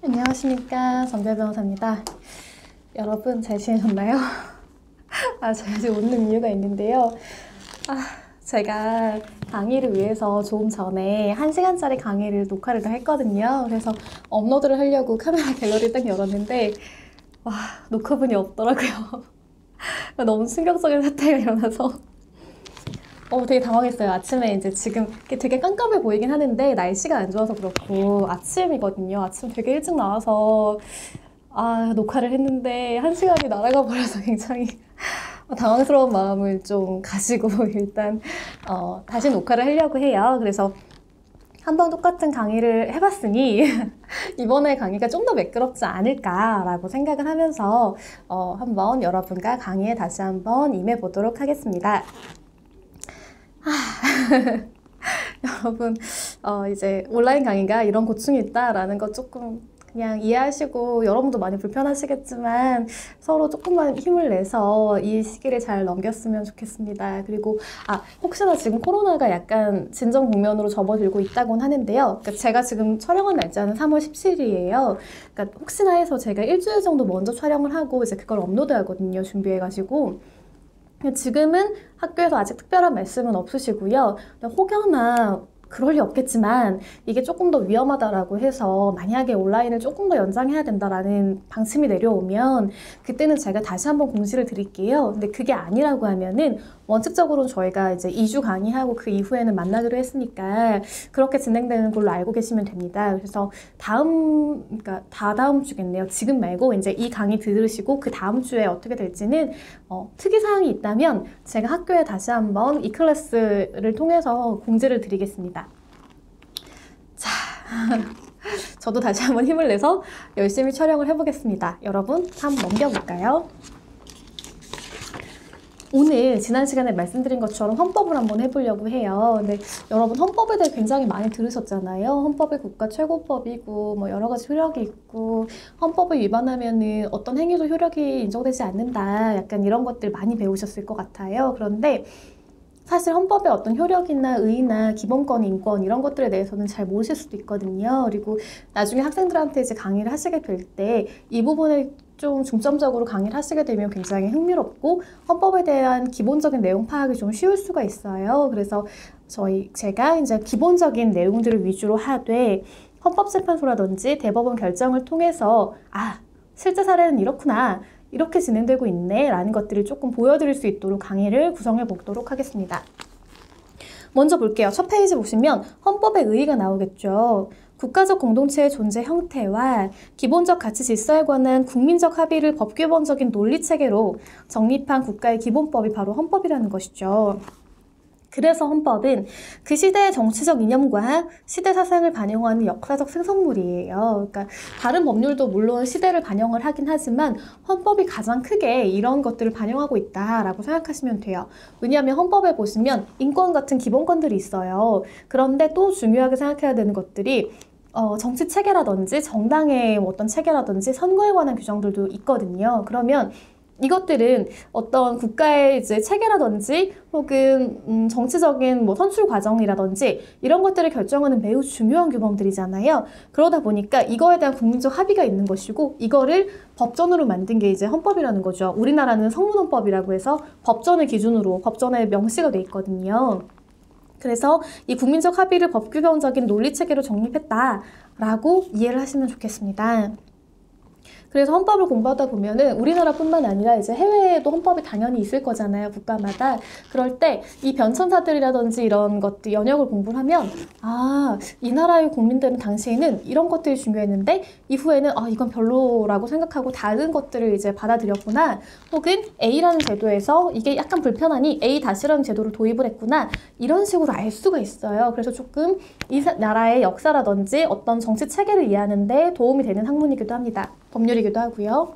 안녕하십니까, 전별 변호사입니다. 여러분 잘 지내셨나요? 제가 지금 웃는 이유가 있는데요. 제가 강의를 위해서 조금 전에 1시간짜리 강의를 녹화를 다 했거든요. 그래서 업로드를 하려고 카메라 갤러리를 딱 열었는데 녹화본이 없더라고요. 너무 충격적인 사태가 일어나서 되게 당황했어요. 아침에 이제 지금 되게 깜깜해 보이긴 하는데 날씨가 안 좋아서 그렇고 아침이거든요. 아침 되게 일찍 나와서 녹화를 했는데 1시간이 날아가 버려서 굉장히 당황스러운 마음을 좀 가지고 일단 다시 녹화를 하려고 해요. 그래서 한번 똑같은 강의를 해봤으니 이번에 강의가 좀 더 매끄럽지 않을까라고 생각을 하면서 한번 여러분과 강의에 다시 한번 임해보도록 하겠습니다. 여러분, 이제 온라인 강의가 이런 고충이 있다라는 거 조금 그냥 이해하시고, 여러분도 많이 불편하시겠지만 서로 조금만 힘을 내서 이 시기를 잘 넘겼으면 좋겠습니다. 그리고 혹시나 지금 코로나가 약간 진정 국면으로 접어들고 있다고는 하는데요. 그러니까 제가 지금 촬영한 날짜는 3월 17일이에요. 그러니까 혹시나 해서 제가 일주일 정도 먼저 촬영을 하고 이제 그걸 업로드 하거든요. 준비해가지고. 지금은 학교에서 아직 특별한 말씀은 없으시고요. 혹여나 그럴 리 없겠지만 이게 조금 더 위험하다라고 해서 만약에 온라인을 조금 더 연장해야 된다라는 방침이 내려오면 그때는 제가 다시 한번 공지를 드릴게요. 근데 그게 아니라고 하면은 원칙적으로는 저희가 이제 2주 강의하고 그 이후에는 만나기로 했으니까 그렇게 진행되는 걸로 알고 계시면 됩니다. 그래서 그러니까 다다음 주겠네요. 지금 말고 이제 이 강의 들으시고 그 다음 주에 어떻게 될지는 특이사항이 있다면 제가 학교에 다시 한번 이 클래스를 통해서 공지를 드리겠습니다. 자, 저도 다시 한번 힘을 내서 열심히 촬영을 해보겠습니다. 여러분, 한번 넘겨볼까요? 오늘 지난 시간에 말씀드린 것처럼 헌법을 한번 해보려고 해요. 근데 여러분 헌법에 대해 굉장히 많이 들으셨잖아요. 헌법이 국가 최고법이고 뭐 여러 가지 효력이 있고 헌법을 위반하면은 어떤 행위도 효력이 인정되지 않는다. 약간 이런 것들 많이 배우셨을 것 같아요. 그런데 사실 헌법의 어떤 효력이나 의의나 기본권, 인권 이런 것들에 대해서는 잘 모르실 수도 있거든요. 그리고 나중에 학생들한테 이제 강의를 하시게 될 때 이 부분에 좀 중점적으로 강의를 하시게 되면 굉장히 흥미롭고 헌법에 대한 기본적인 내용 파악이 좀 쉬울 수가 있어요. 그래서 제가 이제 기본적인 내용들을 위주로 하되 헌법재판소라든지 대법원 결정을 통해서 실제 사례는 이렇구나. 이렇게 진행되고 있네 라는 것들을 조금 보여드릴 수 있도록 강의를 구성해 보도록 하겠습니다. 먼저 볼게요. 첫 페이지 보시면 헌법의 의의가 나오겠죠. 국가적 공동체의 존재 형태와 기본적 가치 질서에 관한 국민적 합의를 법규범적인 논리체계로 정립한 국가의 기본법이 바로 헌법이라는 것이죠. 그래서 헌법은 그 시대의 정치적 이념과 시대 사상을 반영하는 역사적 생성물이에요. 그러니까 다른 법률도 물론 시대를 반영을 하긴 하지만 헌법이 가장 크게 이런 것들을 반영하고 있다라고 생각하시면 돼요. 왜냐하면 헌법에 보시면 인권 같은 기본권들이 있어요. 그런데 또 중요하게 생각해야 되는 것들이 정치 체계라든지 정당의 어떤 체계라든지 선거에 관한 규정들도 있거든요. 그러면 이것들은 어떤 국가의 이제 체계라든지 혹은 정치적인 선출 과정이라든지 이런 것들을 결정하는 매우 중요한 규범들이잖아요. 그러다 보니까 이거에 대한 국민적 합의가 있는 것이고 이거를 법전으로 만든 게 이제 헌법이라는 거죠. 우리나라는 성문헌법이라고 해서 법전을 기준으로 법전에 명시가 돼 있거든요. 그래서 이 국민적 합의를 법규범적인 논리체계로 정립했다라고 이해를 하시면 좋겠습니다. 그래서 헌법을 공부하다 보면은 우리나라뿐만 아니라 이제 해외에도 헌법이 당연히 있을 거잖아요, 국가마다. 그럴 때 이 변천사들이라든지 이런 것들 연역을 공부를 하면 이 나라의 국민들은 당시에는 이런 것들이 중요했는데 이후에는 이건 별로라고 생각하고 다른 것들을 이제 받아들였구나. 혹은 A라는 제도에서 이게 약간 불편하니 A-라는 제도를 도입을 했구나. 이런 식으로 알 수가 있어요. 그래서 조금 이 나라의 역사라든지 어떤 정치 체계를 이해하는 데 도움이 되는 학문이기도 합니다. 법률이기도 하고요.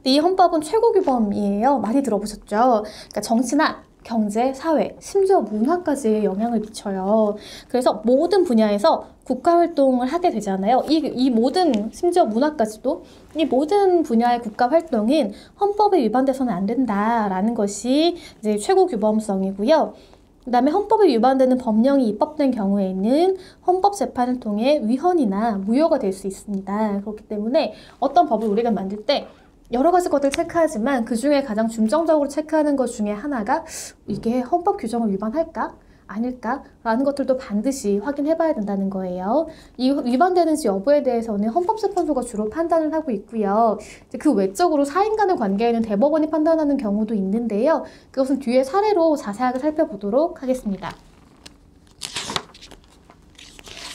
이 헌법은 최고규범이에요. 많이 들어보셨죠? 그러니까 정치나 경제, 사회, 심지어 문화까지 영향을 미쳐요. 그래서 모든 분야에서 국가활동을 하게 되잖아요. 이 모든, 심지어 문화까지도 이 모든 분야의 국가활동은 헌법에 위반돼서는 안 된다라는 것이 이제 최고규범성이고요. 그다음에 헌법에 위반되는 법령이 입법된 경우에는 헌법재판을 통해 위헌이나 무효가 될 수 있습니다. 그렇기 때문에 어떤 법을 우리가 만들 때 여러 가지 것들 체크하지만 그 중에 가장 중점적으로 체크하는 것 중에 하나가 이게 헌법 규정을 위반할까? 아닐까? 라는 것들도 반드시 확인해 봐야 된다는 거예요. 이 위반되는지 여부에 대해서는 헌법재판소가 주로 판단을 하고 있고요. 그 외적으로 사인 간의 관계에는 대법원이 판단하는 경우도 있는데요. 그것은 뒤에 사례로 자세하게 살펴보도록 하겠습니다.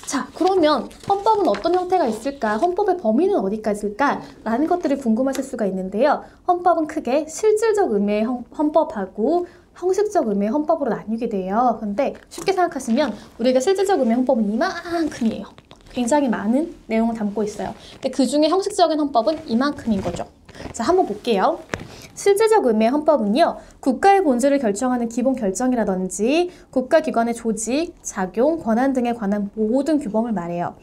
자, 그러면 헌법은 어떤 형태가 있을까? 헌법의 범위는 어디까지일까? 라는 것들이 궁금하실 수가 있는데요. 헌법은 크게 실질적 의미의 헌법하고 형식적 의미의 헌법으로 나뉘게 돼요. 근데 쉽게 생각하시면 우리가 실질적 의미의 헌법은 이만큼이에요. 굉장히 많은 내용을 담고 있어요. 근데 그 중에 형식적인 헌법은 이만큼인 거죠. 자, 한번 볼게요. 실질적 의미의 헌법은요, 국가의 본질을 결정하는 기본 결정이라든지 국가기관의 조직, 작용, 권한 등에 관한 모든 규범을 말해요.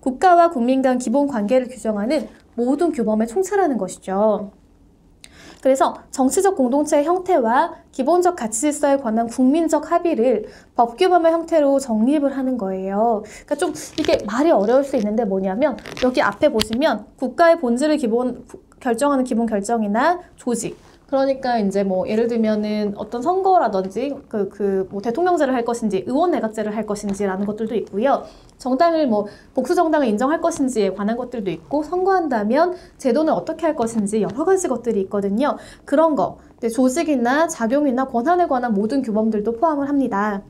국가와 국민 간 기본 관계를 규정하는 모든 규범을 총체라는 것이죠. 그래서 정치적 공동체의 형태와 기본적 가치 질서에 관한 국민적 합의를 법규범의 형태로 정립을 하는 거예요. 그러니까 좀 이게 말이 어려울 수 있는데 뭐냐면 여기 앞에 보시면 국가의 본질을 결정하는 기본 결정이나 조직, 그러니까 이제 뭐 예를 들면은 어떤 선거라든지 뭐 대통령제를 할 것인지 의원내각제를 할 것인지라는 것들도 있고요. 정당을 뭐 복수 정당을 인정할 것인지에 관한 것들도 있고, 선거한다면 제도는 어떻게 할 것인지 여러 가지 것들이 있거든요. 그런 거, 조직이나 작용이나 권한에 관한 모든 규범들도 포함을 합니다.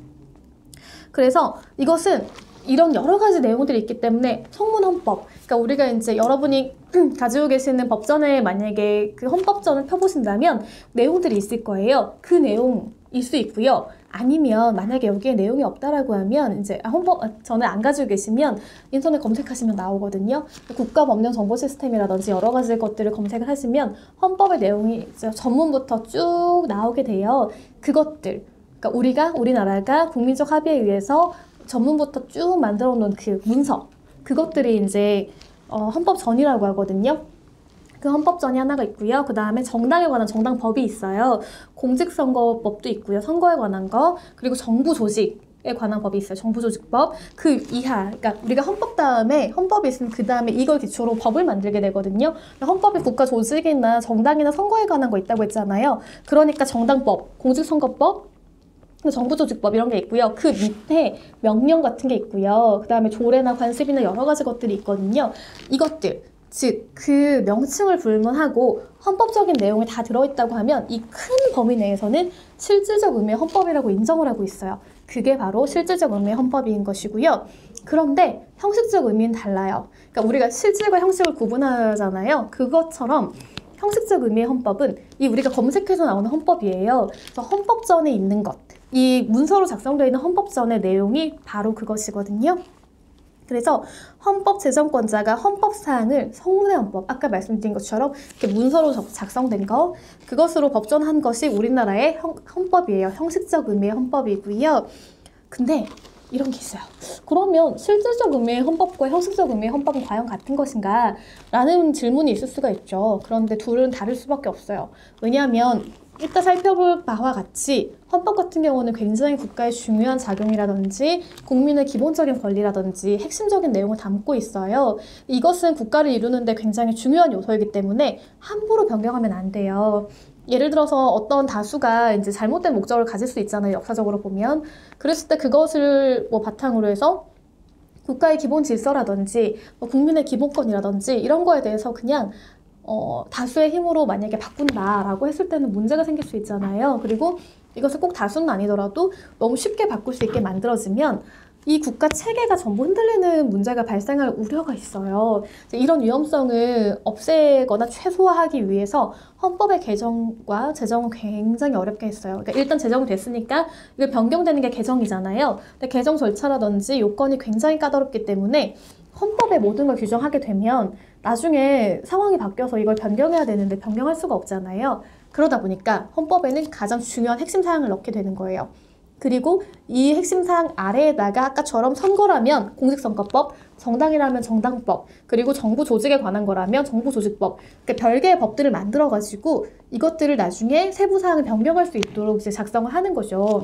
그래서 이것은 이런 여러 가지 내용들이 있기 때문에 성문헌법, 그러니까 우리가 이제 여러분이 가지고 계시는 법전에 만약에 그 헌법전을 펴보신다면 내용들이 있을 거예요. 그 내용일 수 있고요. 아니면 만약에 여기에 내용이 없다라고 하면 이제 헌법전을 안 가지고 계시면 인터넷 검색하시면 나오거든요. 국가법령 정보 시스템이라든지 여러 가지 것들을 검색을 하시면 헌법의 내용이 이제 전문부터 쭉 나오게 돼요. 그것들, 그러니까 우리나라가 국민적 합의에 의해서 전문부터 쭉 만들어 놓은 그 문서, 그것들이 이제 헌법전이라고 하거든요. 그 헌법전이 하나가 있고요. 그 다음에 정당에 관한 정당법이 있어요. 공직선거법도 있고요. 선거에 관한 거, 그리고 정부 조직에 관한 법이 있어요. 정부조직법. 그 이하, 그러니까 우리가 헌법 다음에 헌법이 있으면 그 다음에 이걸 기초로 법을 만들게 되거든요. 헌법에 국가 조직이나 정당이나 선거에 관한 거 있다고 했잖아요. 그러니까 정당법, 공직선거법, 정부조직법 이런 게 있고요. 그 밑에 명령 같은 게 있고요. 그 다음에 조례나 관습이나 여러 가지 것들이 있거든요. 이것들, 즉 그 명칭을 불문하고 헌법적인 내용이 다 들어있다고 하면 이 큰 범위 내에서는 실질적 의미의 헌법이라고 인정을 하고 있어요. 그게 바로 실질적 의미의 헌법인 것이고요. 그런데 형식적 의미는 달라요. 그러니까 우리가 실질과 형식을 구분하잖아요. 그것처럼 형식적 의미의 헌법은 이 우리가 검색해서 나오는 헌법이에요. 그래서 헌법전에 있는 것, 이 문서로 작성되어 있는 헌법전의 내용이 바로 그것이거든요. 그래서 헌법 제정권자가 헌법사항을 성문의 헌법, 아까 말씀드린 것처럼 이렇게 문서로 작성된 거, 그것으로 법전한 것이 우리나라의 헌법이에요. 형식적 의미의 헌법이고요. 근데 이런 게 있어요. 그러면 실질적 의미의 헌법과 형식적 의미의 헌법은 과연 같은 것인가? 라는 질문이 있을 수가 있죠. 그런데 둘은 다를 수밖에 없어요. 왜냐하면 이따 살펴볼 바와 같이 헌법 같은 경우는 굉장히 국가의 중요한 작용이라든지 국민의 기본적인 권리라든지 핵심적인 내용을 담고 있어요. 이것은 국가를 이루는데 굉장히 중요한 요소이기 때문에 함부로 변경하면 안 돼요. 예를 들어서 어떤 다수가 이제 잘못된 목적을 가질 수 있잖아요. 역사적으로 보면. 그랬을 때 그것을 뭐 바탕으로 해서 국가의 기본 질서라든지 국민의 기본권이라든지 이런 거에 대해서 그냥 다수의 힘으로 만약에 바꾼다라고 했을 때는 문제가 생길 수 있잖아요. 그리고 이것을 꼭 다수는 아니더라도 너무 쉽게 바꿀 수 있게 만들어지면 이 국가 체계가 전부 흔들리는 문제가 발생할 우려가 있어요. 이런 위험성을 없애거나 최소화하기 위해서 헌법의 개정과 제정은 굉장히 어렵게 했어요. 그러니까 일단 제정이 됐으니까 이게 변경되는 게 개정이잖아요. 근데 개정 절차라든지 요건이 굉장히 까다롭기 때문에 헌법의 모든 걸 규정하게 되면 나중에 상황이 바뀌어서 이걸 변경해야 되는데 변경할 수가 없잖아요. 그러다 보니까 헌법에는 가장 중요한 핵심 사항을 넣게 되는 거예요. 그리고 이 핵심 사항 아래에다가 아까처럼 선거라면 공직선거법, 정당이라면 정당법, 그리고 정부 조직에 관한 거라면 정부조직법, 그러니까 별개의 법들을 만들어가지고 이것들을 나중에 세부 사항을 변경할 수 있도록 이제 작성을 하는 거죠.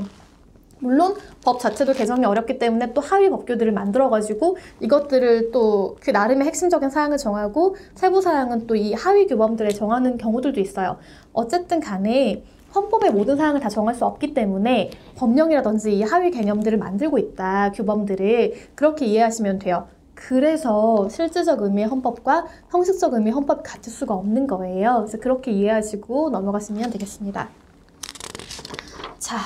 물론 법 자체도 개정이 어렵기 때문에 또 하위 법규들을 만들어가지고 이것들을 또 그 나름의 핵심적인 사항을 정하고 세부 사항은 또 이 하위 규범들에 정하는 경우들도 있어요. 어쨌든 간에 헌법의 모든 사항을 다 정할 수 없기 때문에 법령이라든지 이 하위 개념들을 만들고 있다, 규범들을. 그렇게 이해하시면 돼요. 그래서 실질적 의미의 헌법과 형식적 의미의 헌법이 같을 수가 없는 거예요. 그래서 그렇게 이해하시고 넘어가시면 되겠습니다. 자,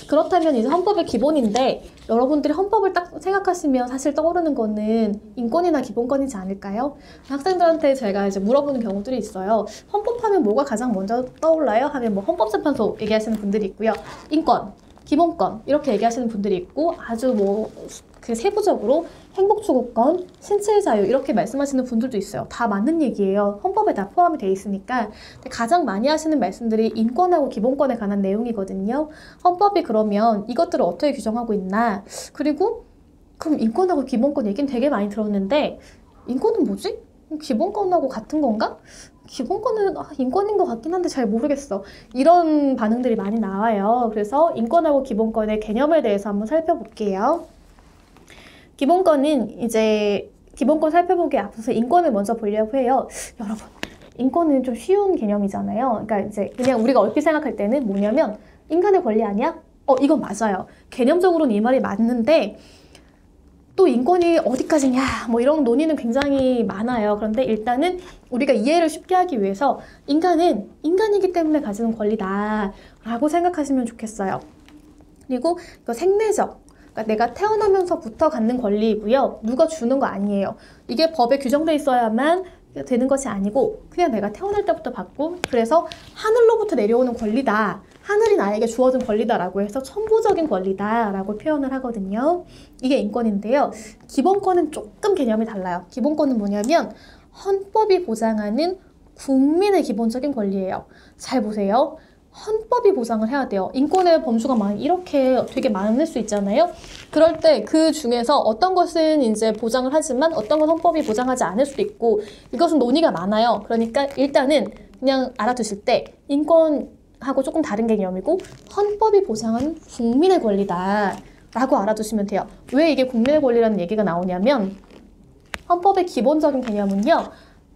그렇다면 이제 헌법의 기본인데 여러분들이 헌법을 딱 생각하시면 사실 떠오르는 거는 인권이나 기본권이지 않을까요? 학생들한테 제가 이제 물어보는 경우들이 있어요. 헌법하면 뭐가 가장 먼저 떠올라요? 하면 뭐 헌법재판소 얘기하시는 분들이 있고요. 인권, 기본권 이렇게 얘기하시는 분들이 있고 아주 뭐 그 세부적으로 행복추구권, 신체의 자유 이렇게 말씀하시는 분들도 있어요. 다 맞는 얘기예요. 헌법에 다 포함이 돼 있으니까. 근데 가장 많이 하시는 말씀들이 인권하고 기본권에 관한 내용이거든요. 헌법이 그러면 이것들을 어떻게 규정하고 있나? 그리고 그럼 인권하고 기본권 얘기는 되게 많이 들었는데 인권은 뭐지? 기본권하고 같은 건가? 기본권은 인권인 것 같긴 한데 잘 모르겠어. 이런 반응들이 많이 나와요. 그래서 인권하고 기본권의 개념에 대해서 한번 살펴볼게요. 기본권은 이제 기본권 살펴보기에 앞서서 인권을 먼저 보려고 해요. 여러분, 인권은 좀 쉬운 개념이잖아요. 그러니까 이제 그냥 우리가 얼핏 생각할 때는 뭐냐면 인간의 권리 아니야? 이건 맞아요. 개념적으로는 이 말이 맞는데 또 인권이 어디까지냐 뭐 이런 논의는 굉장히 많아요. 그런데 일단은 우리가 이해를 쉽게 하기 위해서 인간은 인간이기 때문에 가지는 권리다 라고 생각하시면 좋겠어요. 그리고 이거 생내적, 그러니까 내가 태어나면서부터 갖는 권리이고요. 누가 주는 거 아니에요. 이게 법에 규정돼 있어야만 되는 것이 아니고 그냥 내가 태어날 때부터 받고, 그래서 하늘로부터 내려오는 권리다. 하늘이 나에게 주어진 권리다라고 해서 천부적인 권리다라고 표현을 하거든요. 이게 인권인데요. 기본권은 조금 개념이 달라요. 기본권은 뭐냐면 헌법이 보장하는 국민의 기본적인 권리예요. 잘 보세요. 헌법이 보장을 해야 돼요. 인권의 범주가 이렇게 되게 많을 수 있잖아요. 그럴 때 그 중에서 어떤 것은 이제 보장을 하지만 어떤 건 헌법이 보장하지 않을 수도 있고, 이것은 논의가 많아요. 그러니까 일단은 그냥 알아두실 때 인권하고 조금 다른 개념이고 헌법이 보장하는 국민의 권리다 라고 알아두시면 돼요. 왜 이게 국민의 권리라는 얘기가 나오냐면 헌법의 기본적인 개념은요,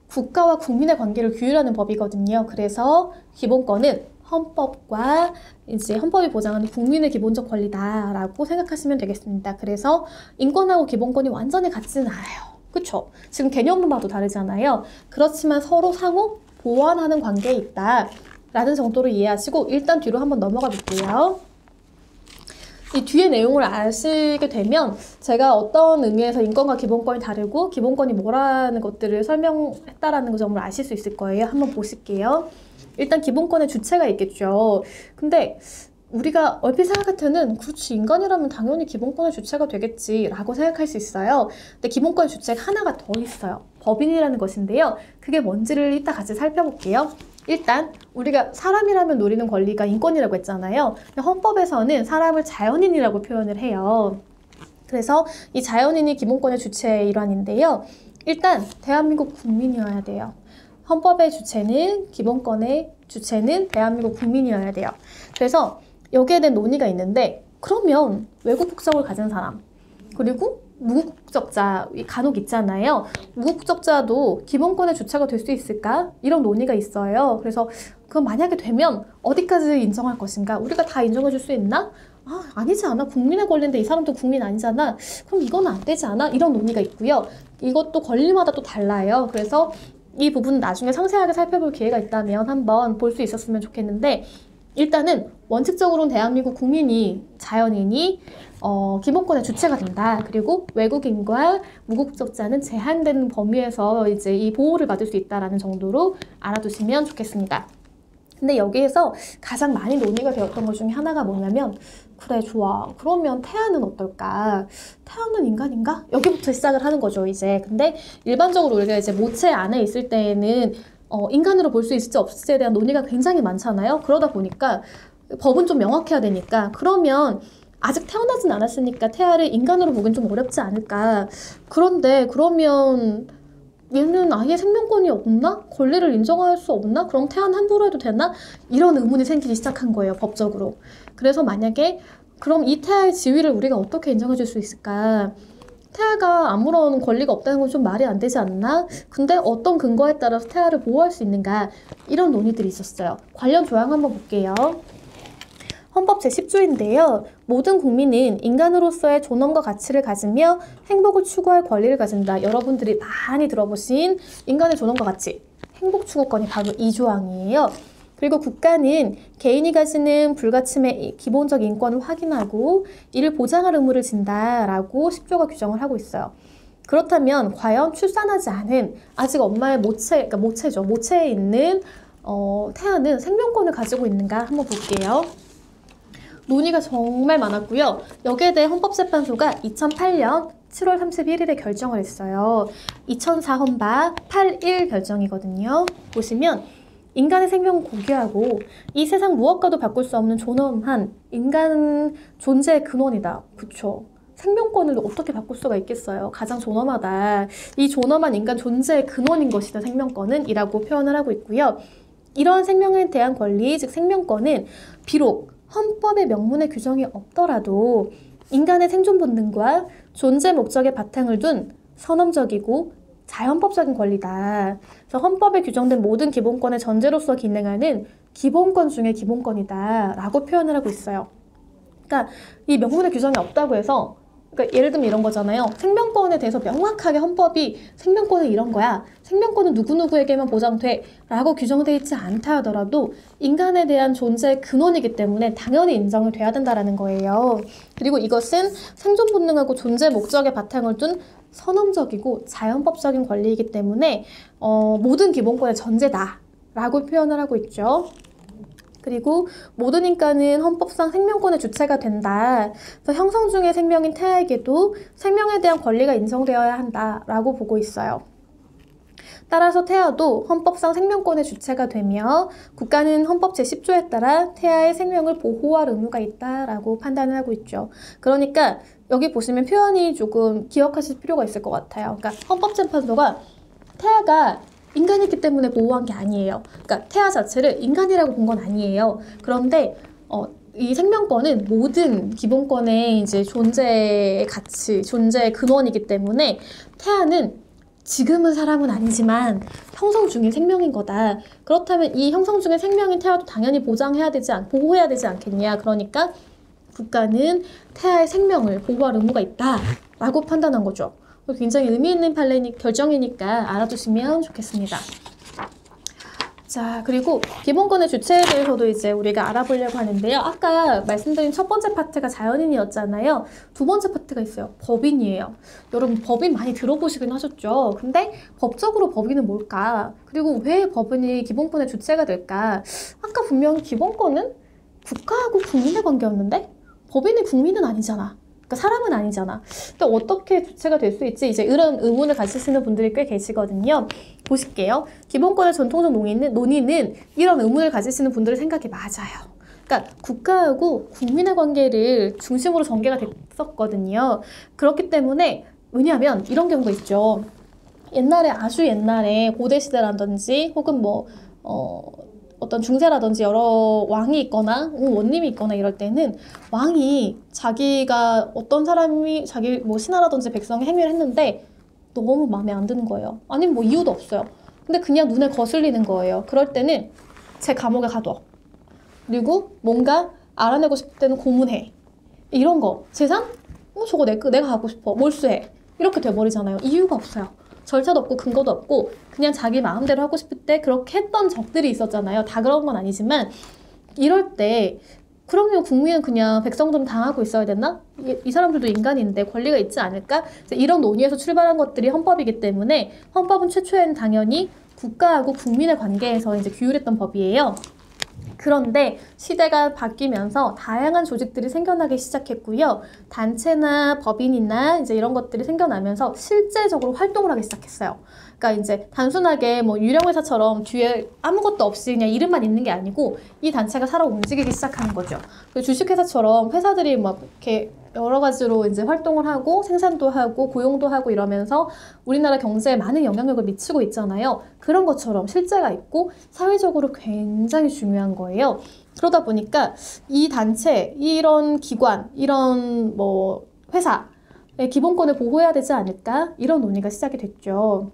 국가와 국민의 관계를 규율하는 법이거든요. 그래서 기본권은 헌법과 이제 헌법이 보장하는 국민의 기본적 권리다라고 생각하시면 되겠습니다. 그래서 인권하고 기본권이 완전히 같지는 않아요. 그쵸? 지금 개념만 봐도 다르잖아요. 그렇지만 서로 상호 보완하는 관계에 있다라는 정도로 이해하시고 일단 뒤로 한번 넘어가 볼게요. 이 뒤에 내용을 아시게 되면 제가 어떤 의미에서 인권과 기본권이 다르고 기본권이 뭐라는 것들을 설명했다라는 점을 아실 수 있을 거예요. 한번 보실게요. 일단 기본권의 주체가 있겠죠. 근데 우리가 얼핏 생각할 때는 그렇지, 인간이라면 당연히 기본권의 주체가 되겠지 라고 생각할 수 있어요. 근데 기본권의 주체가 하나가 더 있어요. 법인이라는 것인데요. 그게 뭔지를 이따 같이 살펴볼게요. 일단 우리가 사람이라면 누리는 권리가 인권이라고 했잖아요. 헌법에서는 사람을 자연인이라고 표현을 해요. 그래서 이 자연인이 기본권의 주체의 일환인데요. 일단 대한민국 국민이어야 돼요. 헌법의 주체는, 기본권의 주체는 대한민국 국민이어야 돼요. 그래서 여기에 대한 논의가 있는데, 그러면 외국 국적을 가진 사람, 그리고 무국적자 간혹 있잖아요. 무국적자도 기본권의 주체가 될 수 있을까? 이런 논의가 있어요. 그래서 그건 만약에 되면 어디까지 인정할 것인가? 우리가 다 인정해 줄 수 있나? 아니지 않아? 국민의 권리인데 이 사람도 국민 아니잖아. 그럼 이건 안 되지 않아? 이런 논의가 있고요. 이것도 권리마다 또 달라요. 그래서 이 부분 나중에 상세하게 살펴볼 기회가 있다면 한번 볼 수 있었으면 좋겠는데, 일단은 원칙적으로는 대한민국 국민이, 자연인이 기본권의 주체가 된다. 그리고 외국인과 무국적자는 제한된 범위에서 이제 이 보호를 받을 수 있다라는 정도로 알아두시면 좋겠습니다. 근데 여기에서 가장 많이 논의가 되었던 것 중에 하나가 뭐냐면, 그래 좋아, 그러면 태아는 어떨까? 태아는 인간인가? 여기부터 시작을 하는 거죠 이제. 근데 일반적으로 우리가 이제 모체 안에 있을 때에는 인간으로 볼 수 있을지 없을지에 대한 논의가 굉장히 많잖아요. 그러다 보니까 법은 좀 명확해야 되니까, 그러면 아직 태어나진 않았으니까 태아를 인간으로 보긴 좀 어렵지 않을까. 그런데 그러면 얘는 아예 생명권이 없나? 권리를 인정할 수 없나? 그럼 태아는 함부로 해도 되나? 이런 의문이 생기기 시작한 거예요, 법적으로. 그래서 만약에 그럼 이 태아의 지위를 우리가 어떻게 인정해 줄 수 있을까? 태아가 아무런 권리가 없다는 건 좀 말이 안 되지 않나? 근데 어떤 근거에 따라서 태아를 보호할 수 있는가? 이런 논의들이 있었어요. 관련 조항 한번 볼게요. 헌법 제10조인데요. 모든 국민은 인간으로서의 존엄과 가치를 가지며 행복을 추구할 권리를 가진다. 여러분들이 많이 들어보신 인간의 존엄과 가치, 행복 추구권이 바로 이 조항이에요. 그리고 국가는 개인이 가지는 불가침의 기본적 인권을 확인하고 이를 보장할 의무를 진다라고 10조가 규정을 하고 있어요. 그렇다면 과연 출산하지 않은 아직 엄마의 그러니까 모체에 있는 태아는 생명권을 가지고 있는가 한번 볼게요. 논의가 정말 많았고요. 여기에 대해 헌법재판소가 2008년 7월 31일에 결정을 했어요. 2004 헌바 81 결정이거든요. 보시면 인간의 생명은 고귀하고 이 세상 무엇과도 바꿀 수 없는 존엄한 인간 존재의 근원이다. 그쵸? 생명권을 어떻게 바꿀 수가 있겠어요? 가장 존엄하다. 이 존엄한 인간 존재의 근원인 것이다. 생명권은 이라고 표현을 하고 있고요. 이러한 생명에 대한 권리, 즉 생명권은 비록 헌법의 명문의 규정이 없더라도 인간의 생존 본능과 존재 목적의 바탕을 둔 선언적이고 자연법적인 권리다. 그래서 헌법에 규정된 모든 기본권의 전제로서 기능하는 기본권 중의 기본권이다 라고 표현을 하고 있어요. 그러니까 이 명문의 규정이 없다고 해서 그러니까 예를 들면 이런 거잖아요. 생명권에 대해서 명확하게 헌법이 생명권은 이런 거야. 생명권은 누구누구에게만 보장돼 라고 규정되어 있지 않다 하더라도 인간에 대한 존재의 근원이기 때문에 당연히 인정이 돼야 된다는 거예요. 그리고 이것은 생존 본능하고 존재 목적의 바탕을 둔 선언적이고 자연법적인 권리이기 때문에 모든 기본권의 전제다 라고 표현을 하고 있죠. 그리고 모든 인간은 헌법상 생명권의 주체가 된다. 그래서 형성 중의 생명인 태아에게도 생명에 대한 권리가 인정되어야 한다라고 보고 있어요. 따라서 태아도 헌법상 생명권의 주체가 되며 국가는 헌법 제10조에 따라 태아의 생명을 보호할 의무가 있다라고 판단을 하고 있죠. 그러니까 여기 보시면 표현이 조금 기억하실 필요가 있을 것 같아요. 그러니까 헌법재판소가 태아가 인간이기 때문에 보호한 게 아니에요. 그러니까 태아 자체를 인간이라고 본 건 아니에요. 그런데 이 생명권은 모든 기본권의 이제 존재의 가치, 존재의 근원이기 때문에 태아는 지금은 사람은 아니지만 형성 중인 생명인 거다. 그렇다면 이 형성 중인 생명인 태아도 당연히 보호해야 되지 않겠냐. 그러니까 국가는 태아의 생명을 보호할 의무가 있다라고 판단한 거죠. 굉장히 의미 있는 결정이니까 알아두시면 좋겠습니다. 자, 그리고 기본권의 주체에 대해서도 이제 우리가 알아보려고 하는데요. 아까 말씀드린 첫 번째 파트가 자연인이었잖아요. 두 번째 파트가 있어요. 법인이에요. 여러분 법인 많이 들어보시긴 하셨죠? 근데 법적으로 법인은 뭘까? 그리고 왜 법인이 기본권의 주체가 될까? 아까 분명히 기본권은 국가하고 국민의 관계였는데 법인이 국민은 아니잖아. 그러니까 사람은 아니잖아. 근데 어떻게 주체가 될 수 있지? 이제 이런 의문을 가지시는 분들이 꽤 계시거든요. 보실게요. 기본권의 전통적 논의는 이런 의문을 가지시는 분들의 생각이 맞아요. 그러니까 국가하고 국민의 관계를 중심으로 전개가 됐었거든요. 그렇기 때문에 왜냐하면 이런 경우가 있죠. 아주 옛날에 고대 시대라든지 혹은 어떤 중세라든지 여러 왕이 있거나 원님이 있거나 이럴 때는 왕이 자기가 어떤 사람이 자기 신하라든지 백성이 행위를 했는데 너무 마음에 안 드는 거예요. 아니면 이유도 없어요. 근데 그냥 눈에 거슬리는 거예요. 그럴 때는 제 감옥에 가둬. 그리고 뭔가 알아내고 싶을 때는 고문해. 이런 거. 재산? 저거 내가 하고 싶어. 몰수해. 이렇게 돼버리잖아요. 이유가 없어요. 절차도 없고 근거도 없고 그냥 자기 마음대로 하고 싶을 때 그렇게 했던 적들이 있었잖아요. 다 그런 건 아니지만 이럴 때 그러면 국민은 그냥 백성들은 당하고 있어야 됐나? 이 사람들도 인간인데 권리가 있지 않을까? 이런 논의에서 출발한 것들이 헌법이기 때문에 헌법은 최초에는 당연히 국가하고 국민의 관계에서 이제 규율했던 법이에요. 그런데 시대가 바뀌면서 다양한 조직들이 생겨나기 시작했고요. 단체나 법인이나 이제 이런 것들이 생겨나면서 실제적으로 활동을 하기 시작했어요. 그러니까 이제 단순하게 유령회사처럼 뒤에 아무것도 없이 그냥 이름만 있는 게 아니고 이 단체가 살아 움직이기 시작하는 거죠. 주식회사처럼 회사들이 이렇게 여러 가지로 이제 활동을 하고 생산도 하고 고용도 하고 이러면서 우리나라 경제에 많은 영향력을 미치고 있잖아요. 그런 것처럼 실제가 있고 사회적으로 굉장히 중요한 거예요. 그러다 보니까 이 단체, 이런 기관, 이런 뭐 회사의 기본권을 보호해야 되지 않을까? 이런 논의가 시작이 됐죠.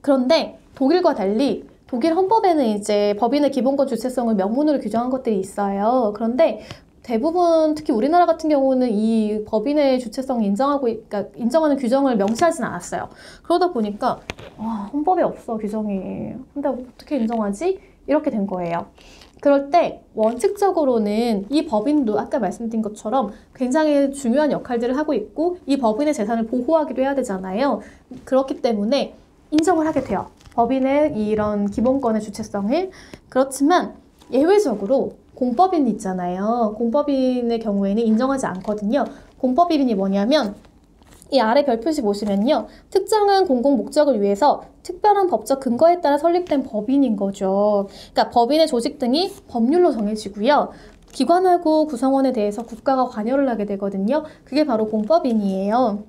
그런데 독일과 달리 독일 헌법에는 이제 법인의 기본권 주체성을 명문으로 규정한 것들이 있어요. 그런데 대부분 특히 우리나라 같은 경우는 이 법인의 주체성을 그러니까 인정하는 규정을 명시하진 않았어요. 그러다 보니까 헌법에 없어 규정이. 근데 어떻게 인정하지? 이렇게 된 거예요. 그럴 때 원칙적으로는 이 법인도 아까 말씀드린 것처럼 굉장히 중요한 역할들을 하고 있고 이 법인의 재산을 보호하기도 해야 되잖아요. 그렇기 때문에 인정을 하게 돼요. 법인의 이런 기본권의 주체성을. 그렇지만 예외적으로 공법인 있잖아요. 공법인의 경우에는 인정하지 않거든요. 공법인이 뭐냐면 이 아래 별표시 보시면요. 특정한 공공 목적을 위해서 특별한 법적 근거에 따라 설립된 법인인 거죠. 그러니까 법인의 조직 등이 법률로 정해지고요. 기관하고 구성원에 대해서 국가가 관여를 하게 되거든요. 그게 바로 공법인이에요.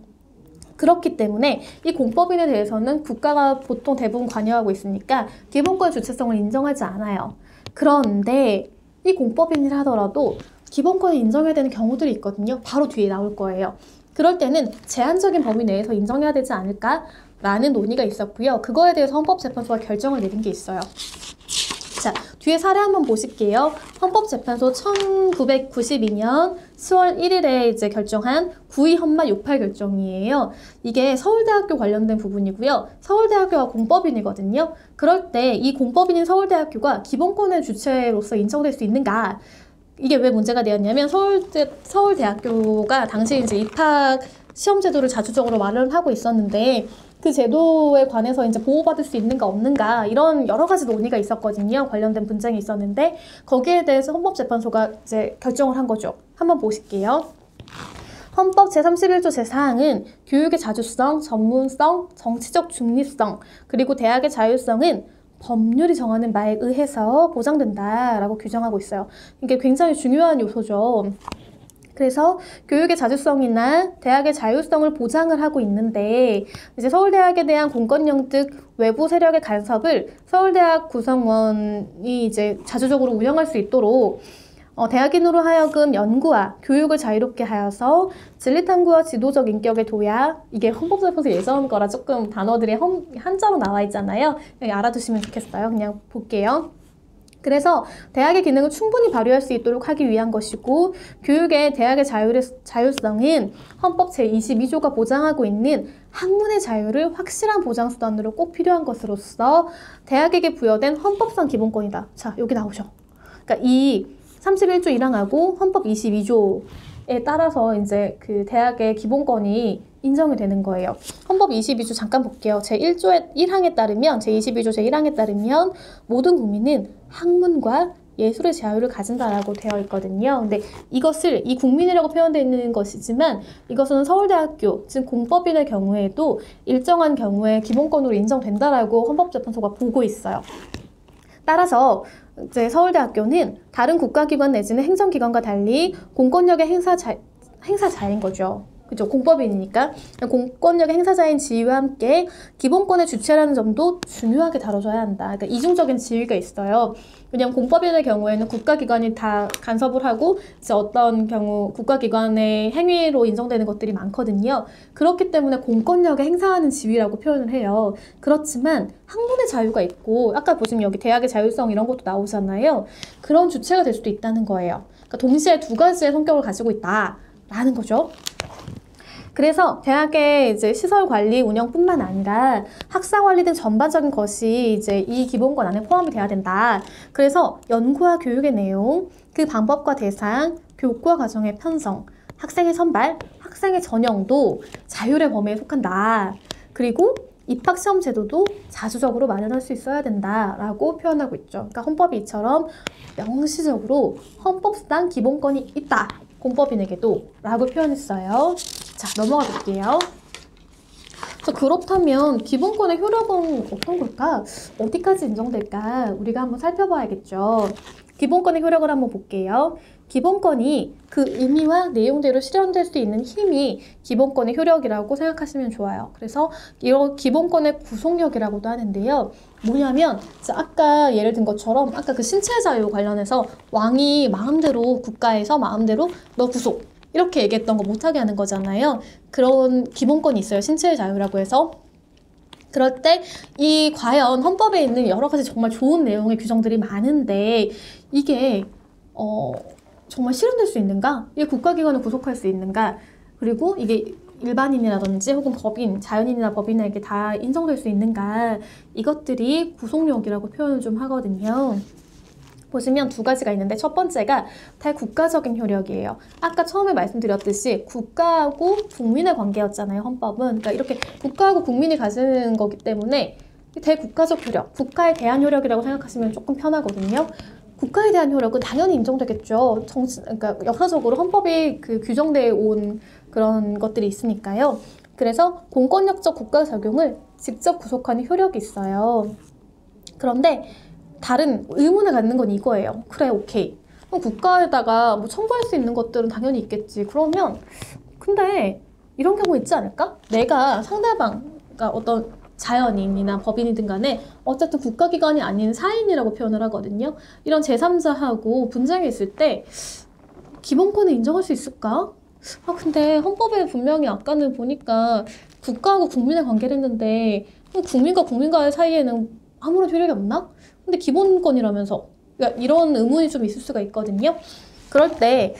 그렇기 때문에 이 공법인에 대해서는 국가가 보통 대부분 관여하고 있으니까 기본권 주체성을 인정하지 않아요. 그런데 이 공법인이라 하더라도 기본권을 인정해야 되는 경우들이 있거든요. 바로 뒤에 나올 거예요. 그럴 때는 제한적인 범위 내에서 인정해야 되지 않을까라는 논의가 있었고요. 그거에 대해서 헌법재판소가 결정을 내린 게 있어요. 자, 뒤에 사례 한번 보실게요. 헌법재판소 1992년 10월 1일에 이제 결정한 9.2 헌마 68 결정이에요. 이게 서울대학교 관련된 부분이고요. 서울대학교가 공법인이거든요. 그럴 때 이 공법인인 서울대학교가 기본권의 주체로서 인정될 수 있는가? 이게 왜 문제가 되었냐면 서울대학교가 당시 이제 입학 시험 제도를 자주적으로 마련하고 있었는데 그 제도에 관해서 이제 보호받을 수 있는가 없는가 이런 여러 가지 논의가 있었거든요. 관련된 분쟁이 있었는데 거기에 대해서 헌법재판소가 이제 결정을 한 거죠. 한번 보실게요. 헌법 제31조 제4항은 교육의 자주성, 전문성, 정치적 중립성, 그리고 대학의 자율성은 법률이 정하는 바에 의해서 보장된다라고 규정하고 있어요. 이게 굉장히 중요한 요소죠. 그래서 교육의 자주성이나 대학의 자율성을 보장을 하고 있는데 이제 서울대학에 대한 공권력 등 외부 세력의 간섭을 서울대학 구성원이 이제 자주적으로 운영할 수 있도록 대학인으로 하여금 연구와 교육을 자유롭게 하여서 진리탐구와 지도적 인격의 도야, 이게 헌법재판소 예전 거라 조금 단어들이 한자로 나와 있잖아요. 알아두시면 좋겠어요. 그냥 볼게요. 그래서 대학의 기능을 충분히 발휘할 수 있도록 하기 위한 것이고 교육의 대학의 자율성은 헌법 제22조가 보장하고 있는 학문의 자유를 확실한 보장 수단으로 꼭 필요한 것으로서 대학에게 부여된 헌법상 기본권이다. 자, 여기 나오죠. 그러니까 이 31조 1항하고 헌법 22조에 따라서 이제 그 대학의 기본권이 인정이 되는 거예요. 헌법 22조 잠깐 볼게요. 제1조의 1항에 따르면, 제22조 제1항에 따르면 모든 국민은 학문과 예술의 자유를 가진다라고 되어 있거든요. 근데 이것을 이 국민이라고 표현되어 있는 것이지만 이것은 서울대학교, 즉 공법인의 경우에도 일정한 경우에 기본권으로 인정된다라고 헌법재판소가 보고 있어요. 따라서 이제 서울대학교는 다른 국가기관 내지는 행정기관과 달리 공권력의 행사자인 거죠. 그죠? 공법인이니까 공권력의 행사자인 지위와 함께 기본권의 주체라는 점도 중요하게 다뤄줘야 한다. 그러니까 이중적인 지위가 있어요. 왜냐하면 공법인의 경우에는 국가기관이 다 간섭을 하고 이제 어떤 경우 국가기관의 행위로 인정되는 것들이 많거든요. 그렇기 때문에 공권력에 행사하는 지위라고 표현을 해요. 그렇지만 학문의 자유가 있고 아까 보시면 여기 대학의 자율성 이런 것도 나오잖아요. 그런 주체가 될 수도 있다는 거예요. 그러니까 동시에 두 가지의 성격을 가지고 있다라는 거죠. 그래서 대학의 이제 시설 관리 운영뿐만 아니라 학사 관리 등 전반적인 것이 이제 이 기본권 안에 포함이 돼야 된다. 그래서 연구와 교육의 내용, 그 방법과 대상, 교과 과정의 편성, 학생의 선발, 학생의 전형도 자율의 범위에 속한다. 그리고 입학 시험 제도도 자주적으로 마련할 수 있어야 된다라고 표현하고 있죠. 그러니까 헌법이 이처럼 명시적으로 헌법상 기본권이 있다. 공법인에게도 라고 표현했어요. 자, 넘어가 볼게요. 그렇다면 기본권의 효력은 어떤 걸까? 어디까지 인정될까? 우리가 한번 살펴봐야겠죠. 기본권의 효력을 한번 볼게요. 기본권이 그 의미와 내용대로 실현될 수 있는 힘이 기본권의 효력이라고 생각하시면 좋아요. 그래서 이런 기본권의 구속력이라고도 하는데요. 뭐냐면 아까 예를 든 것처럼 아까 그 신체 자유 관련해서 왕이 마음대로 국가에서 마음대로 너 구속 이렇게 얘기했던 거 못하게 하는 거잖아요. 그런 기본권이 있어요. 신체의 자유라고 해서. 그럴 때 이 과연 헌법에 있는 여러 가지 정말 좋은 내용의 규정들이 많은데 이게 정말 실현될 수 있는가? 이게 국가기관을 구속할 수 있는가? 그리고 이게 일반인이라든지 혹은 법인, 자연인이나 법인에게 다 인정될 수 있는가? 이것들이 구속력이라고 표현을 좀 하거든요. 보시면 두 가지가 있는데 첫 번째가 대국가적인 효력이에요. 아까 처음에 말씀드렸듯이 국가하고 국민의 관계였잖아요, 헌법은. 그러니까 이렇게 국가하고 국민이 가지는 거기 때문에 대국가적 효력, 국가에 대한 효력이라고 생각하시면 조금 편하거든요. 국가에 대한 효력은 당연히 인정되겠죠. 그러니까 역사적으로 헌법이 규정되어 온 그런 것들이 있으니까요. 그래서 공권력적 국가 적용을 직접 구속하는 효력이 있어요. 그런데 다른 의문을 갖는 건 이거예요. 그래, 오케이. 그럼 국가에다가 뭐 청구할 수 있는 것들은 당연히 있겠지. 그러면 근데 이런 경우 있지 않을까? 내가 상대방, 그러니까 어떤 자연인이나 법인이든 간에 어쨌든 국가기관이 아닌 사인이라고 표현을 하거든요. 이런 제3자하고 분쟁이 있을 때 기본권을 인정할 수 있을까? 근데 헌법에 분명히 아까는 보니까 국가하고 국민의 관계를 했는데 국민과 국민과의 사이에는 아무런 효력이 없나? 근데 기본권이라면서 그러니까 이런 의문이 좀 있을 수가 있거든요. 그럴 때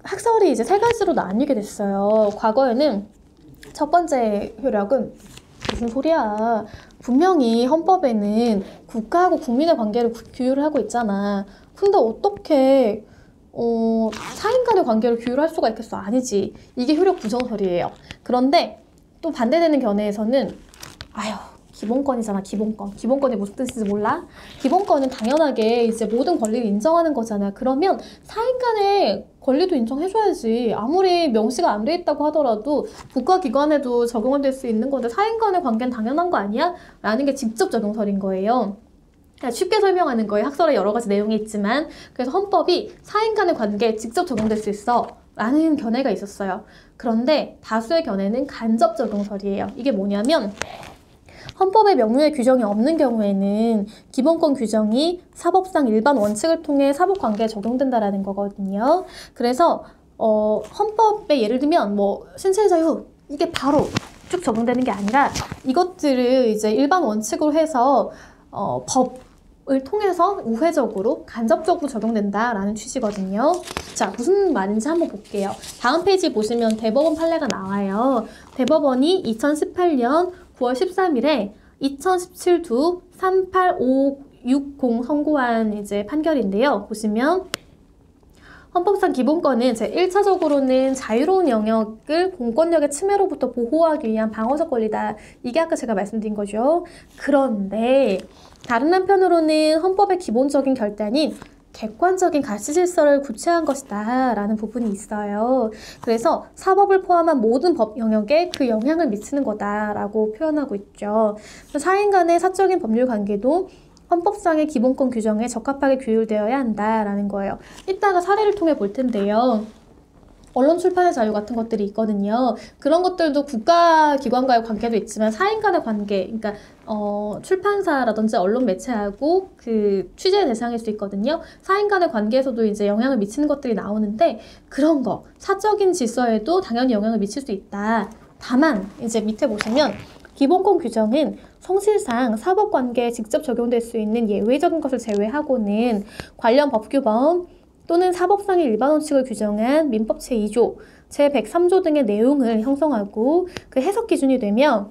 학설이 이제 세 가지로 나뉘게 됐어요. 과거에는 첫 번째 효력은 무슨 소리야. 분명히 헌법에는 국가하고 국민의 관계를 규율을 하고 있잖아. 근데 어떻게 사인 간의 관계를 규율할 수가 있겠어? 아니지. 이게 효력 부정설이에요. 그런데 또 반대되는 견해에서는 기본권이잖아, 기본권. 기본권이 무슨 뜻인지 몰라? 기본권은 당연하게 이제 모든 권리를 인정하는 거잖아. 그러면 사인 간의 권리도 인정해줘야지. 아무리 명시가 안 돼 있다고 하더라도 국가기관에도 적용은 될 수 있는 건데 사인 간의 관계는 당연한 거 아니야? 라는 게 직접 적용설인 거예요. 쉽게 설명하는 거예요. 학설에 여러 가지 내용이 있지만. 그래서 헌법이 사인 간의 관계에 직접 적용될 수 있어. 라는 견해가 있었어요. 그런데 다수의 견해는 간접 적용설이에요. 이게 뭐냐면 헌법에 명문의 규정이 없는 경우에는 기본권 규정이 사법상 일반 원칙을 통해 사법관계에 적용된다라는 거거든요. 그래서 헌법에 예를 들면 뭐 신체의 자유 이게 바로 쭉 적용되는 게 아니라 이것들을 이제 일반 원칙으로 해서 법을 통해서 우회적으로 간접적으로 적용된다라는 취지거든요. 자, 무슨 말인지 한번 볼게요. 다음 페이지 보시면 대법원 판례가 나와요. 대법원이 2018년 9월 13일에 2017두 38560 선고한 이제 판결인데요. 보시면 헌법상 기본권은 제1차적으로는 자유로운 영역을 공권력의 침해로부터 보호하기 위한 방어적 권리다. 이게 아까 제가 말씀드린 거죠. 그런데 다른 한편으로는 헌법의 기본적인 결단인 객관적인 가치 질서를 구체화한 것이다 라는 부분이 있어요. 그래서 사법을 포함한 모든 법 영역에 그 영향을 미치는 거다라고 표현하고 있죠. 사인 간의 사적인 법률 관계도 헌법상의 기본권 규정에 적합하게 규율되어야 한다라는 거예요. 이따가 사례를 통해 볼 텐데요. 언론 출판의 자유 같은 것들이 있거든요. 그런 것들도 국가기관과의 관계도 있지만 사인 간의 관계, 그러니까 출판사라든지 언론 매체하고 그 취재 대상일 수 있거든요. 사인 간의 관계에서도 이제 영향을 미치는 것들이 나오는데 그런 거 사적인 질서에도 당연히 영향을 미칠 수 있다. 다만 이제 밑에 보시면 기본권 규정은 성질상 사법관계에 직접 적용될 수 있는 예외적인 것을 제외하고는 관련 법규범 또는 사법상의 일반 원칙을 규정한 민법 제2조, 제103조 등의 내용을 형성하고 그 해석 기준이 되며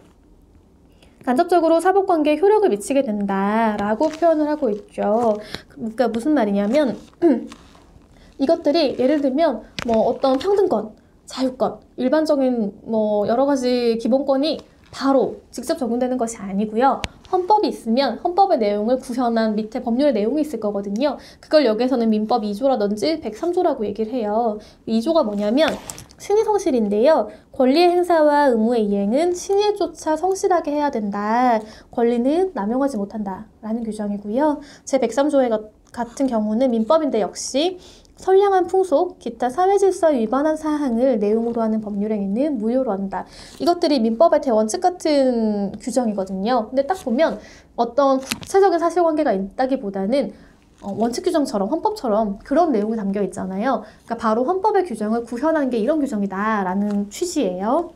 간접적으로 사법관계에 효력을 미치게 된다라고 표현을 하고 있죠. 그러니까 무슨 말이냐면 이것들이 예를 들면 뭐 어떤 평등권, 자유권, 일반적인 뭐 여러 가지 기본권이 바로 직접 적용되는 것이 아니고요. 헌법이 있으면 헌법의 내용을 구현한 밑에 법률의 내용이 있을 거거든요. 그걸 여기에서는 민법 2조라든지 103조라고 얘기를 해요. 2조가 뭐냐면 신의 성실인데요. 권리의 행사와 의무의 이행은 신의조차 성실하게 해야 된다. 권리는 남용하지 못한다. 라는 규정이고요. 제103조의 같은 경우는 민법인데 역시 선량한 풍속, 기타 사회질서에 위반한 사항을 내용으로 하는 법률행위는 무효로 한다. 이것들이 민법의 대원칙 같은 규정이거든요. 근데 딱 보면 어떤 구체적인 사실관계가 있다기보다는 원칙 규정처럼 헌법처럼 그런 내용이 담겨 있잖아요. 그러니까 바로 헌법의 규정을 구현한 게 이런 규정이다라는 취지예요.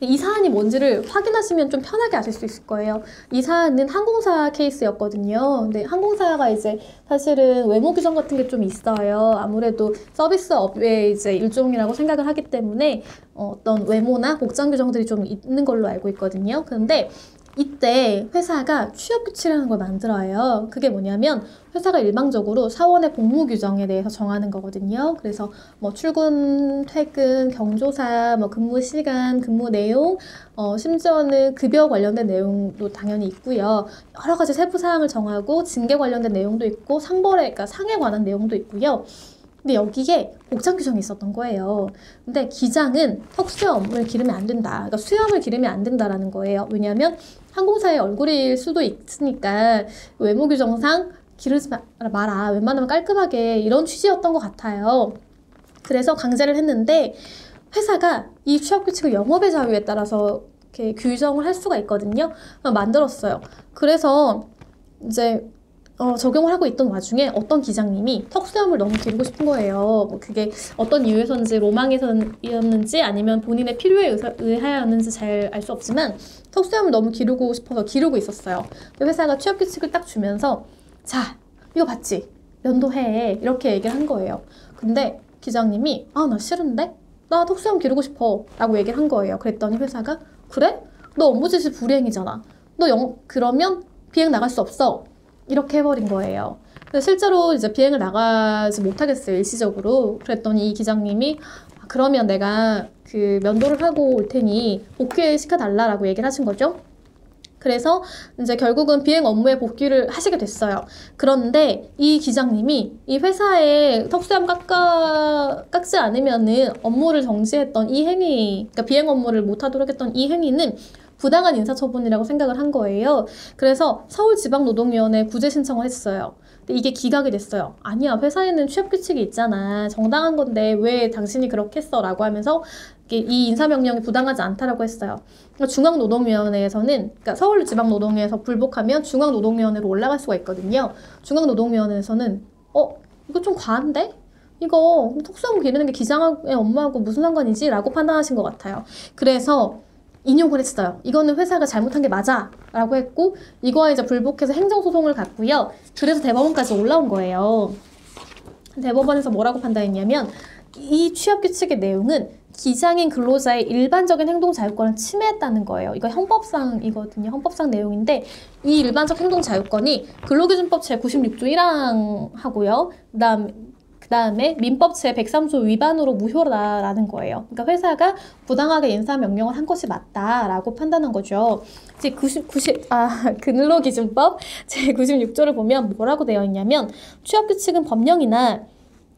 이 사안이 뭔지를 확인하시면 좀 편하게 아실 수 있을 거예요. 이 사안은 항공사 케이스였거든요. 근데 항공사가 이제 사실은 외모 규정 같은 게 좀 있어요. 아무래도 서비스업의 이제 일종이라고 생각을 하기 때문에 어떤 외모나 복장 규정들이 좀 있는 걸로 알고 있거든요. 그런데 이때 회사가 취업규칙이라는 걸 만들어요. 그게 뭐냐면 회사가 일방적으로 사원의 복무 규정에 대해서 정하는 거거든요. 그래서 뭐 출근, 퇴근, 경조사, 뭐 근무 시간, 근무 내용, 심지어는 급여 관련된 내용도 당연히 있고요. 여러 가지 세부 사항을 정하고 징계 관련된 내용도 있고 상벌에, 그러니까 상에 관한 내용도 있고요. 근데 여기에 복장 규정이 있었던 거예요. 근데 기장은 턱수염을 기르면 안 된다. 그러니까 수염을 기르면 안 된다라는 거예요. 왜냐하면 항공사의 얼굴일 수도 있으니까 외모 규정상 기르지 마라. 웬만하면 깔끔하게 이런 취지였던 것 같아요. 그래서 강제를 했는데 회사가 이 취업 규칙을 영업의 자유에 따라서 이렇게 규정을 할 수가 있거든요. 만들었어요. 그래서 이제 적용을 하고 있던 와중에 어떤 기장님이 턱수염을 너무 기르고 싶은 거예요. 뭐 그게 어떤 이유에서인지 로망에서였는지 아니면 본인의 필요에 의하였는지 잘 알 수 없지만 턱수염을 너무 기르고 싶어서 기르고 있었어요. 회사가 취업 규칙을 딱 주면서 자, 이거 봤지? 면도해. 이렇게 얘기를 한 거예요. 근데 기장님이 나 싫은데? 나 턱수염 기르고 싶어. 라고 얘기를 한 거예요. 그랬더니 회사가 그래? 너 업무 지시 불이행이잖아. 그러면 비행 나갈 수 없어. 이렇게 해버린 거예요. 근데 실제로 이제 비행을 나가지 못하겠어요. 일시적으로. 그랬더니 이 기장님이 그러면 내가 그 면도를 하고 올 테니 복귀 시켜달라라고 얘기를 하신 거죠. 그래서 이제 결국은 비행 업무에 복귀를 하시게 됐어요. 그런데 이 기장님이 이 회사에 턱수염 깎지 않으면은 업무를 정지했던 이 행위, 그러니까 비행 업무를 못하도록 했던 이 행위는 부당한 인사처분이라고 생각을 한 거예요. 그래서 서울지방노동위원회에 구제 신청을 했어요. 근데 이게 기각이 됐어요. 아니야, 회사에는 취업규칙이 있잖아. 정당한 건데 왜 당신이 그렇게 했어? 라고 하면서 이 인사명령이 부당하지 않다라고 했어요. 중앙노동위원회에서는, 그러니까 서울지방노동위에서 불복하면 중앙노동위원회로 올라갈 수가 있거든요. 중앙노동위원회에서는 이거 좀 과한데? 이거 턱수염 기르는 게 기장의 업무하고 무슨 상관이지? 라고 판단하신 것 같아요. 그래서 인용을 했어요. 이거는 회사가 잘못한 게 맞아 라고 했고 이거에 이제 불복해서 행정소송을 갔고요. 그래서 대법원까지 올라온 거예요. 대법원에서 뭐라고 판단했냐면 이 취업규칙의 내용은 기장인 근로자의 일반적인 행동 자유권을 침해했다는 거예요. 이거 헌법상이거든요. 헌법상 내용인데 이 일반적 행동 자유권이 근로기준법 제96조 1항 하고요. 그다음에 민법 제103조 위반으로 무효라는 거예요. 그러니까 회사가 부당하게 인사명령을 한 것이 맞다라고 판단한 거죠. 이제 근로기준법 제96조를 보면 뭐라고 되어 있냐면 취업규칙은 법령이나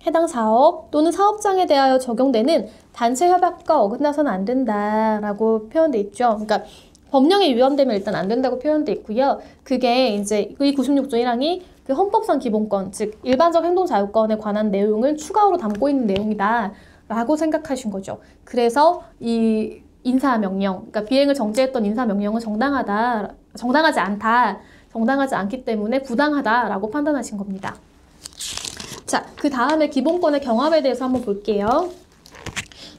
해당 사업 또는 사업장에 대하여 적용되는 단체 협약과 어긋나서는 안 된다라고 표현돼 있죠. 그러니까 법령에 위헌되면 일단 안 된다고 표현돼 있고요. 그게 이제 이 96조 1항이 그 헌법상 기본권, 즉 일반적 행동 자유권에 관한 내용을 추가로 담고 있는 내용이다라고 생각하신 거죠. 그래서 이 인사명령, 그러니까 비행을 정지했던 인사명령은 정당하지 않기 때문에 부당하다라고 판단하신 겁니다. 자, 그 다음에 기본권의 경합에 대해서 한번 볼게요.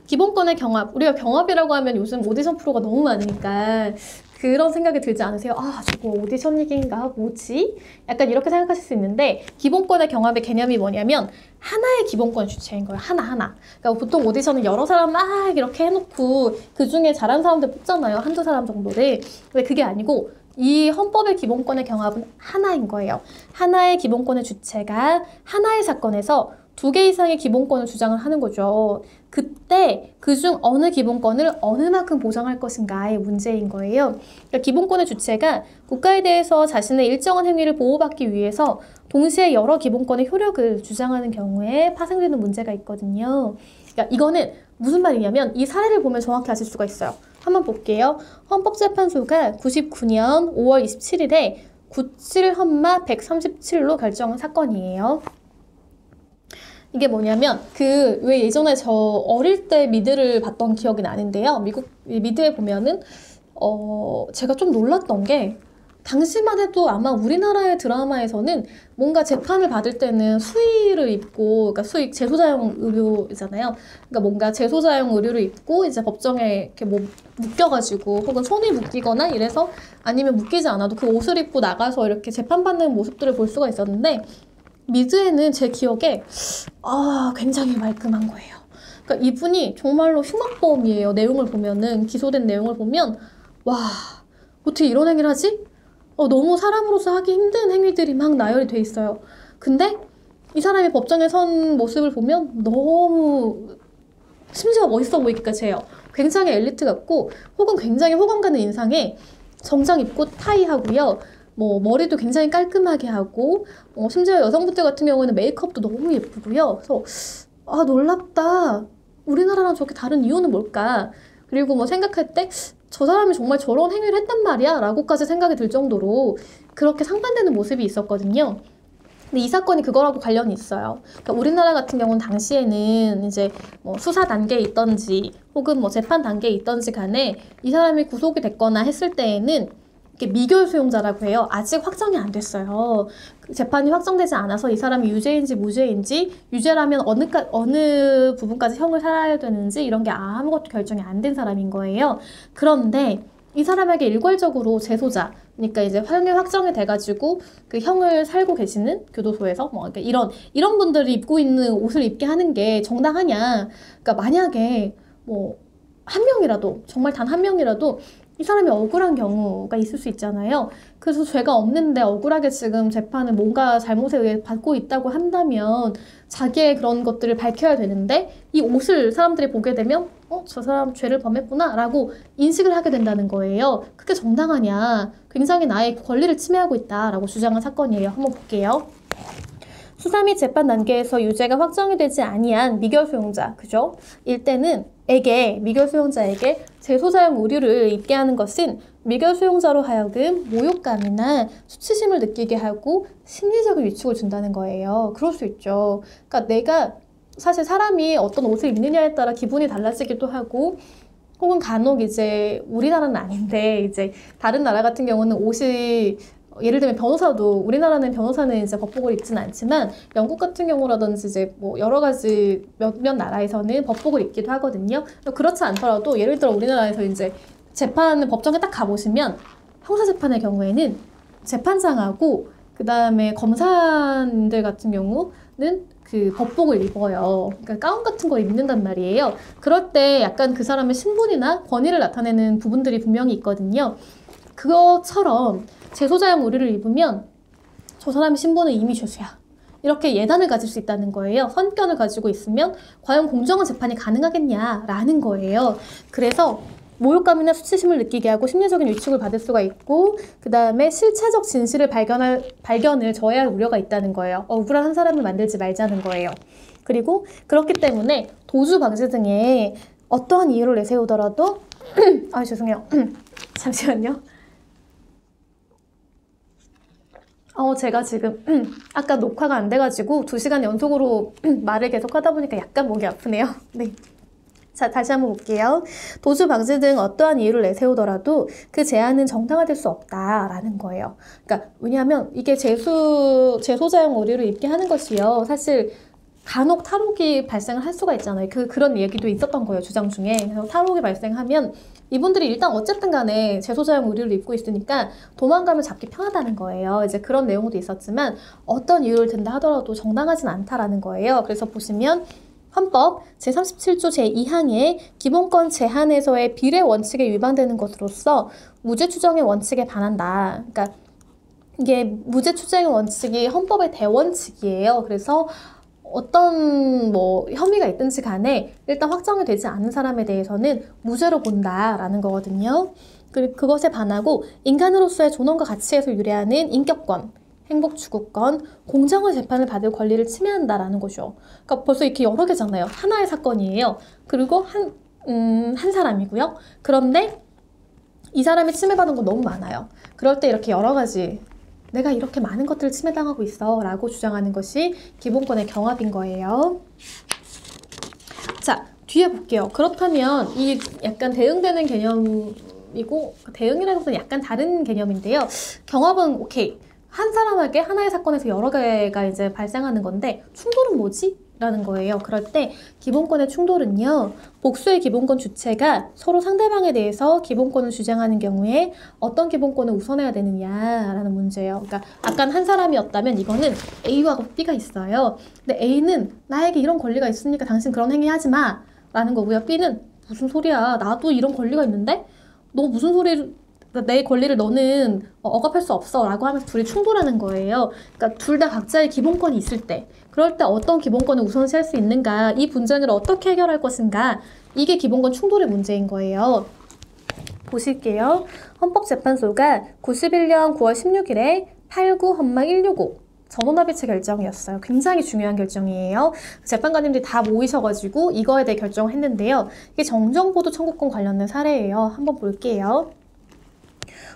기본권의 경합, 우리가 경합이라고 하면 요즘 오디션 프로가 너무 많으니까 그런 생각이 들지 않으세요? 저거 오디션 얘기인가? 뭐지? 약간 이렇게 생각하실 수 있는데 기본권의 경합의 개념이 뭐냐면 하나의 기본권 주체인 거예요. 하나. 그러니까 보통 오디션은 여러 사람 막 이렇게 해놓고 그중에 잘하는 사람들 뽑잖아요. 한두 사람 정도를. 근데 그게 아니고 이 헌법의 기본권의 경합은 하나인 거예요. 하나의 기본권의 주체가 하나의 사건에서 2개 이상의 기본권을 주장을 하는 거죠. 그때 그중 어느 기본권을 어느 만큼 보장할 것인가의 문제인 거예요. 그러니까 기본권의 주체가 국가에 대해서 자신의 일정한 행위를 보호받기 위해서 동시에 여러 기본권의 효력을 주장하는 경우에 파생되는 문제가 있거든요. 그러니까 이거는 무슨 말이냐면 이 사례를 보면 정확히 아실 수가 있어요. 한번 볼게요. 헌법재판소가 99년 5월 27일에 97헌마 137로 결정한 사건이에요. 이게 뭐냐면 그 왜 예전에 저 어릴 때 미드를 봤던 기억이 나는데요. 미국 미드에 보면은 제가 좀 놀랐던 게 당시만 해도 아마 우리나라의 드라마에서는 뭔가 재판을 받을 때는 수의를 입고, 그러니까 제소자용 의료잖아요. 그러니까 뭔가 제소자용 의료를 입고 이제 법정에 이렇게 뭐 묶여가지고 혹은 손이 묶이거나 이래서 아니면 묶이지 않아도 그 옷을 입고 나가서 이렇게 재판받는 모습들을 볼 수가 있었는데 미드에는 제 기억에 굉장히 말끔한 거예요. 그러니까 이분이 정말로 흉악범이에요. 내용을 보면은 기소된 내용을 보면 와 어떻게 이런 행위를 하지? 너무 사람으로서 하기 힘든 행위들이 막 나열이 돼 있어요. 근데 이 사람이 법정에 선 모습을 보면 너무 심지어 멋있어 보이기까지 해요. 굉장히 엘리트 같고 혹은 굉장히 호감 가는 인상에 정장 입고 타이 하고요. 뭐 머리도 굉장히 깔끔하게 하고 심지어 여성분들 같은 경우에는 메이크업도 너무 예쁘고요. 그래서 놀랍다. 우리나라랑 저렇게 다른 이유는 뭘까? 그리고 뭐 생각할 때 저 사람이 정말 저런 행위를 했단 말이야 라고까지 생각이 들 정도로 그렇게 상반되는 모습이 있었거든요. 근데 이 사건이 그거라고 관련이 있어요. 그러니까 우리나라 같은 경우는 당시에는 이제 뭐 수사 단계에 있던지 혹은 뭐 재판 단계에 있던지 간에 이 사람이 구속이 됐거나 했을 때에는 이게 미결 수용자라고 해요. 아직 확정이 안 됐어요. 재판이 확정되지 않아서 이 사람이 유죄인지 무죄인지, 유죄라면 어느 부분까지 형을 살아야 되는지 이런 게 아무것도 결정이 안 된 사람인 거예요. 그런데 이 사람에게 일괄적으로 재소자, 그러니까 이제 형이 확정이 돼가지고 그 형을 살고 계시는 교도소에서 뭐 그러니까 이런 분들이 입고 있는 옷을 입게 하는 게 정당하냐? 그러니까 만약에 뭐 한 명이라도 정말 단 한 명이라도 이 사람이 억울한 경우가 있을 수 있잖아요. 그래서 죄가 없는데 억울하게 지금 재판을 뭔가 잘못에 의해 받고 있다고 한다면 자기의 그런 것들을 밝혀야 되는데 이 옷을 사람들이 보게 되면 저 사람 죄를 범했구나 라고 인식을 하게 된다는 거예요. 그게 정당하냐. 굉장히 나의 권리를 침해하고 있다라고 주장한 사건이에요. 한번 볼게요. 수사 및 재판 단계에서 유죄가 확정이 되지 아니한 미결 수용자, 그죠? 일때는 미결 수용자에게 재소자용 의류를 입게 하는 것은 미결 수용자로 하여금 모욕감이나 수치심을 느끼게 하고 심리적인 위축을 준다는 거예요. 그럴 수 있죠. 그러니까 내가 사실 사람이 어떤 옷을 입느냐에 따라 기분이 달라지기도 하고 혹은 간혹 이제 우리나라는 아닌데 이제 다른 나라 같은 경우는 옷이 예를 들면 변호사도 우리나라는 변호사는 이제 법복을 입지는 않지만 영국 같은 경우라든지 이제 뭐 여러 가지 몇몇 나라에서는 법복을 입기도 하거든요. 그렇지 않더라도 예를 들어 우리나라에서 이제 법정에 딱 가보시면 형사재판의 경우에는 재판장하고 그 다음에 검사들 같은 경우는 그 법복을 입어요. 그러니까 가운 같은 걸 입는단 말이에요. 그럴 때 약간 그 사람의 신분이나 권위를 나타내는 부분들이 분명히 있거든요. 그것처럼 재소자용 의류를 입으면 저 사람의 신분은 이미 죄수야. 이렇게 예단을 가질 수 있다는 거예요. 선견을 가지고 있으면 과연 공정한 재판이 가능하겠냐라는 거예요. 그래서 모욕감이나 수치심을 느끼게 하고 심리적인 위축을 받을 수가 있고 그 다음에 실체적 진실을 발견을 저해할 우려가 있다는 거예요. 억울한 한 사람을 만들지 말자는 거예요. 그리고 그렇기 때문에 도주 방지 등의 어떠한 이유를 내세우더라도 죄송해요. 잠시만요. 제가 지금 아까 녹화가 안 돼가지고 2시간 연속으로 말을 계속 하다 보니까 약간 목이 아프네요. 네. 자, 다시 한번 볼게요. 도주 방지 등 어떠한 이유를 내세우더라도 그 제한은 정당화될 수 없다라는 거예요. 그러니까 왜냐하면 이게 재소자용 의류를 입게 하는 것이요. 사실 간혹 탈옥이 발생을 할 수가 있잖아요. 그런 얘기도 있었던 거예요. 주장 중에. 그래서 탈옥이 발생하면 이분들이 일단 어쨌든 간에 재소자용 의류를 입고 있으니까 도망가면 잡기 편하다는 거예요. 이제 그런 내용도 있었지만 어떤 이유를 든다 하더라도 정당하진 않다라는 거예요. 그래서 보시면 헌법 제37조 제2항의 기본권 제한에서의 비례 원칙에 위반되는 것으로서 무죄 추정의 원칙에 반한다. 그러니까 이게 무죄 추정의 원칙이 헌법의 대원칙이에요. 그래서 어떤 뭐 혐의가 있든지 간에 일단 확정이 되지 않은 사람에 대해서는 무죄로 본다라는 거거든요. 그리고 그것에 반하고 인간으로서의 존엄과 가치에서 유래하는 인격권, 행복 추구권, 공정한 재판을 받을 권리를 침해한다라는 거죠. 그러니까 벌써 이렇게 여러 개잖아요. 하나의 사건이에요. 그리고 한 사람이고요. 그런데 이 사람이 침해받은 건 너무 많아요. 그럴 때 이렇게 여러 가지 내가 이렇게 많은 것들을 침해당하고 있어 라고 주장하는 것이 기본권의 경합인 거예요. 자, 뒤에 볼게요. 그렇다면 이 약간 대응되는 개념이고 대응이라기보다는 약간 다른 개념인데요. 경합은 오케이. 한 사람에게 하나의 사건에서 여러 개가 이제 발생하는 건데 충돌은 뭐지? 라는 거예요. 그럴 때 기본권의 충돌은요. 복수의 기본권 주체가 서로 상대방에 대해서 기본권을 주장하는 경우에 어떤 기본권을 우선해야 되느냐라는 문제예요. 그러니까 아까 한 사람이었다면 이거는 A와 B가 있어요. 근데 A는 나에게 이런 권리가 있으니까 당신 그런 행위 하지 마 라는 거고요. B는 무슨 소리야. 나도 이런 권리가 있는데 너 무슨 소리를 내 권리를 너는 억압할 수 없어 라고 하면서 둘이 충돌하는 거예요. 그러니까 둘 다 각자의 기본권이 있을 때 그럴 때 어떤 기본권을 우선시할 수 있는가 이 분쟁을 어떻게 해결할 것인가 이게 기본권 충돌의 문제인 거예요. 보실게요. 헌법재판소가 91년 9월 16일에 89-165 전원합의체 결정이었어요. 굉장히 중요한 결정이에요. 재판관님들이 다 모이셔가지고 이거에 대해 결정을 했는데요. 이게 정정보도 청구권 관련된 사례예요. 한번 볼게요.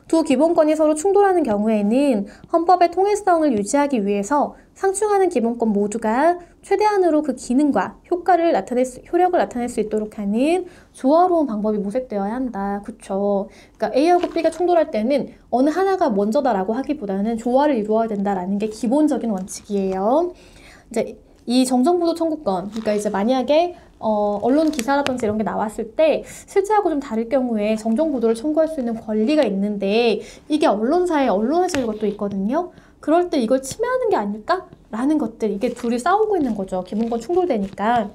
두 기본권이 서로 충돌하는 경우에는 헌법의 통일성을 유지하기 위해서 상충하는 기본권 모두가 최대한으로 그 기능과 효력을 나타낼 수 있도록 하는 조화로운 방법이 모색되어야 한다. 그쵸? 그러니까 A하고 B가 충돌할 때는 어느 하나가 먼저다라고 하기보다는 조화를 이루어야 된다라는 게 기본적인 원칙이에요. 이제 이 정정보도 청구권, 그러니까 이제 만약에 언론 기사라든지 이런 게 나왔을 때 실제하고 좀 다를 경우에 정정보도를 청구할 수 있는 권리가 있는데 이게 언론사의 언론의 자유가 또 있거든요. 그럴 때 이걸 침해하는 게 아닐까? 라는 것들, 이게 둘이 싸우고 있는 거죠. 기본권 충돌되니까.